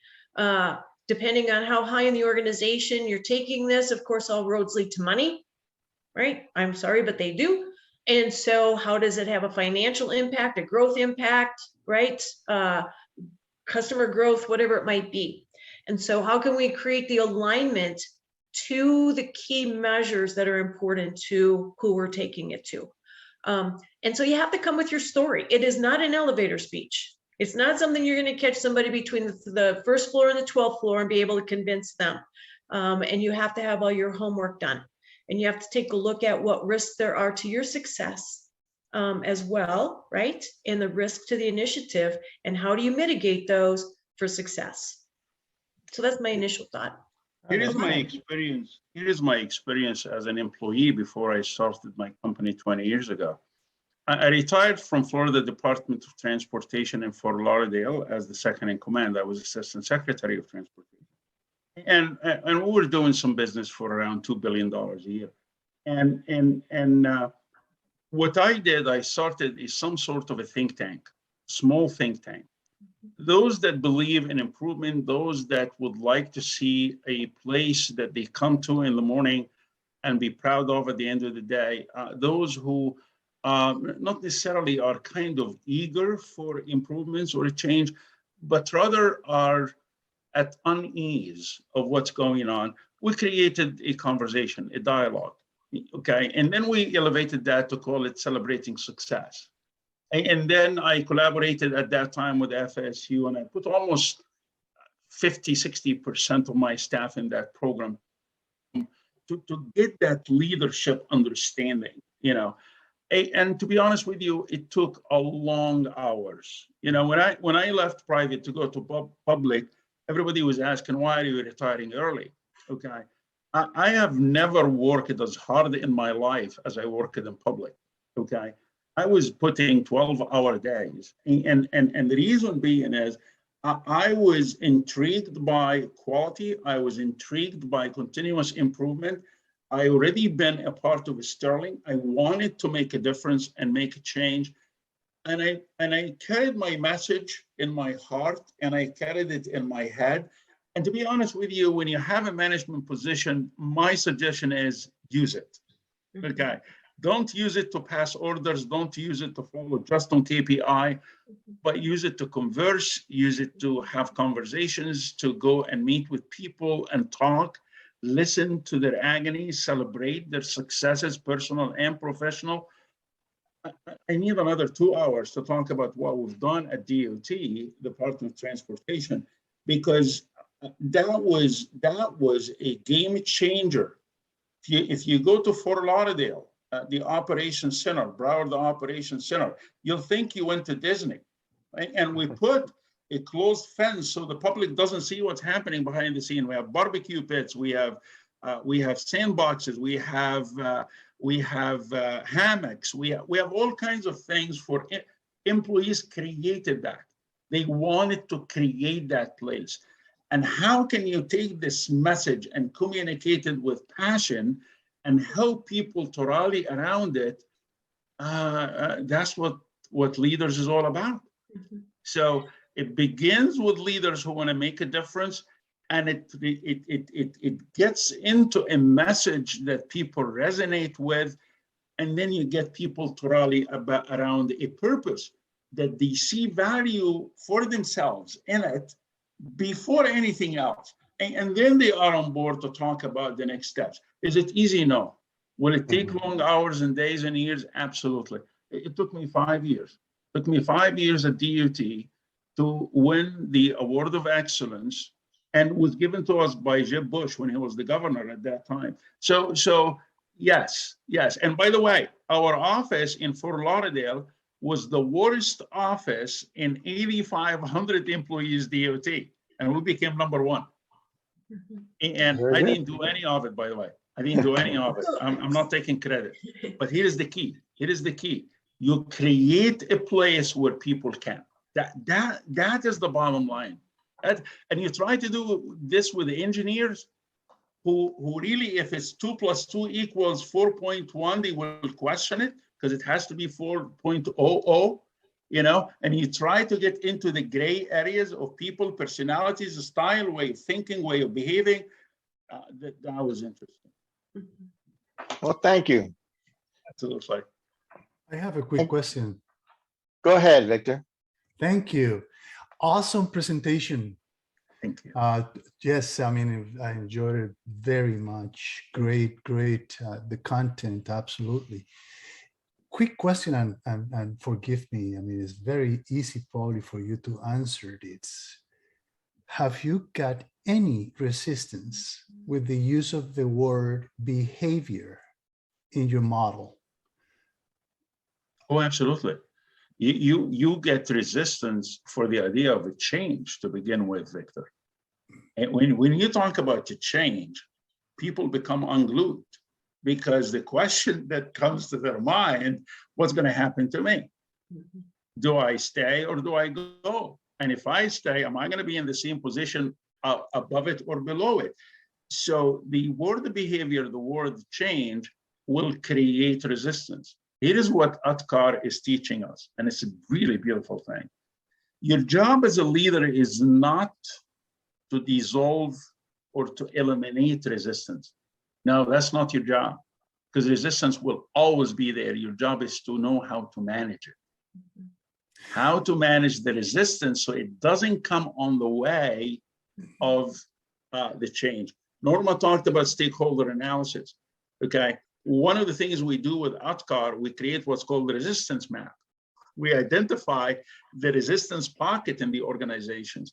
Depending on how high in the organization you're taking this, of course, all roads lead to money, right? I'm sorry, but they do. And so how does it have a financial impact, a growth impact, right? Customer growth, whatever it might be. And so how can we create the alignment to the key measures that are important to who we're taking it to? And so you have to come with your story. It is not an elevator speech. It's not something you're going to catch somebody between the first floor and the 12th floor and be able to convince them. And you have to have all your homework done. And you have to take a look at what risks there are to your success as well, right? And the risk to the initiative, and how do you mitigate those for success? So that's my initial thought. Here is my experience. Here is my experience as an employee before I started my company 20 years ago. I retired from Florida Department of Transportation in Fort Lauderdale as the second in command. I was Assistant Secretary of Transportation. And we were doing some business for around $2 billion a year. And what I did, I started is some sort of a think tank, small think tank. Those that believe in improvement, those that would like to see a place that they come to in the morning and be proud of at the end of the day, those who not necessarily are kind of eager for improvements or a change, but rather are at unease of what's going on. We created a conversation, a dialogue, okay? And then we elevated that to call it Celebrating Success. And then I collaborated at that time with FSU, and I put almost 50, 60% of my staff in that program to get that leadership understanding, you know. And to be honest with you, it took a long hours. You know, when I left private to go to public, everybody was asking, why are you retiring early? Okay. I have never worked as hard in my life as I worked in public. Okay. I was putting 12-hour days. And the reason being is I was intrigued by quality. I was intrigued by continuous improvement. I already been a part of Sterling. I wanted to make a difference and make a change. And I carried my message in my heart and I carried it in my head. And to be honest with you, when you have a management position, my suggestion is use it. Okay. Don't use it to pass orders. Don't use it to follow just on KPI, but use it to converse, use it to have conversations, to go and meet with people and talk, listen to their agony, celebrate their successes, personal and professional. I need another 2 hours to talk about what we've done at DOT, Department of Transportation, because that was a game changer. If you go to Fort Lauderdale, the Operations Center, Broward the Operations Center, you'll think you went to Disney, right? And we put a closed fence so the public doesn't see what's happening behind the scene. We have barbecue pits, we have sandboxes, we have hammocks, we have all kinds of things for employees. Created that. They wanted to create that place. And how can you take this message and communicate it with passion and help people to rally around it? That's what leaders is all about. Mm-hmm. So it begins with leaders who want to make a difference, and it gets into a message that people resonate with, and then you get people to rally around a purpose that they see value for themselves in it before anything else. And then they are on board to talk about the next steps. Is it easy? No. Will it take long hours and days and years? Absolutely. It took me 5 years. It took me 5 years at DOT to win the Award of Excellence, and was given to us by Jeb Bush when he was the governor at that time. So yes. And by the way, our office in Fort Lauderdale was the worst office in 8,500 employees DOT, and we became number one. And I didn't do any of it, by the way. I didn't do any of it. I'm not taking credit. But here's the key. You create a place where people can. That is the bottom line. And you try to do this with the engineers. who really, if it's 2 + 2 = 4.1, they will question it because it has to be 4.00, you know, and you try to get into the gray areas of people, personalities, style, way of thinking, way of behaving. That was interesting. Well, thank you. Absolutely. I have a quick question. Go ahead, Victor. Thank you. Awesome presentation. Thank you. Yes, I mean, I enjoyed it very much. Great. The content, absolutely. Quick question, and forgive me. I mean, it's very easy probably for you to answer this. Have you got any resistance with the use of the word behavior in your model? Oh, absolutely. You get resistance for the idea of a change to begin with, Victor. And when you talk about the change, people become unglued because the question that comes to their mind, what's going to happen to me? Do I stay or do I go? And if I stay, am I going to be in the same position above it or below it? So the word behavior, the word change will create resistance. It is what Atkar is teaching us, and it's a really beautiful thing. Your job as a leader is not to dissolve or to eliminate resistance. No, that's not your job, because resistance will always be there. Your job is to know how to manage it. How to manage the resistance so it doesn't come on the way of the change. Norma talked about stakeholder analysis, okay? One of the things we do with Atkar, we create what's called the resistance map. We identify the resistance pocket in the organizations,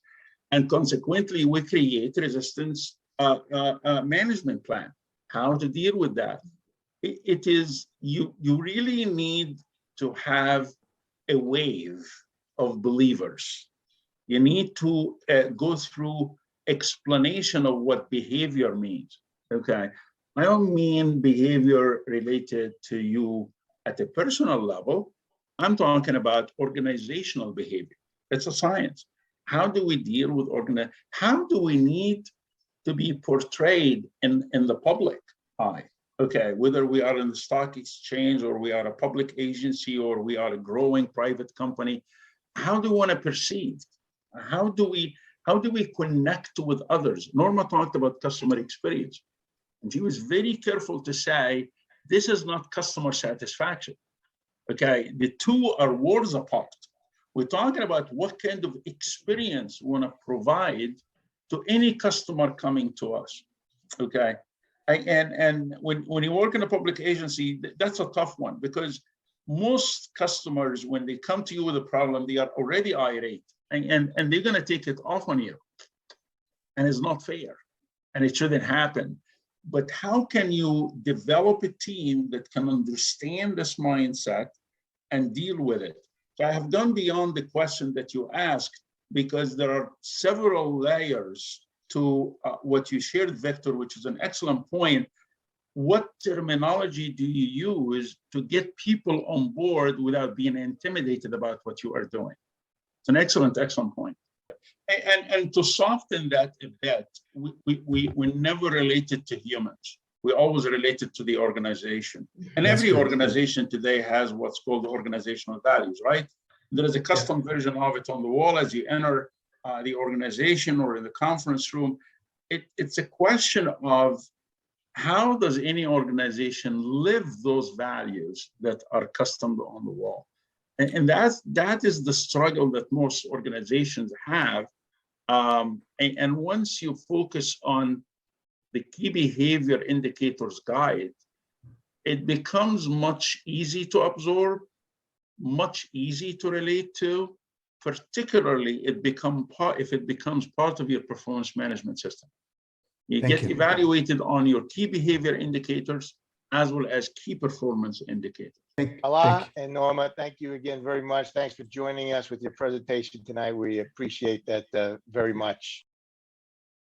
and consequently, we create resistance management plan, how to deal with that. It is, you really need to have a wave of believers. You need to go through explanation of what behavior means, okay? I don't mean behavior related to you at a personal level. I'm talking about organizational behavior. It's a science. How do we deal with how do we need to be portrayed in the public eye? Okay, whether we are in the stock exchange or we are a public agency or we are a growing private company, how do we want to perceive? How do we connect with others? Norma talked about customer experience. And she was very careful to say, this is not customer satisfaction. Okay, the two are worlds apart. We're talking about what kind of experience we want to provide to any customer coming to us. Okay, and when you work in a public agency, that's a tough one, because most customers, when they come to you with a problem, they are already irate, and they're going to take it off on you. And it's not fair, and it shouldn't happen. But how can you develop a team that can understand this mindset and deal with it? So I have gone beyond the question that you asked, because there are several layers to what you shared, Victor, which is an excellent point. What terminology do you use to get people on board without being intimidated about what you are doing? It's an excellent point. And to soften that a bit, we never related to humans. We always related to the organization. And That's every great. organization today has what's called organizational values, right? There is a custom version of it on the wall as you enter the organization or in the conference room. It's a question of how does any organization live those values that are custom on the wall? And that is the struggle that most organizations have. And once you focus on the key behavior indicators guide, it becomes much easier to absorb, much easier to relate to, particularly if it becomes part of your performance management system. You Thank get you. evaluated on your key behavior indicators as well as key performance indicators. Alaa and Norma, thank you again very much. Thanks for joining us with your presentation tonight. We appreciate that very much.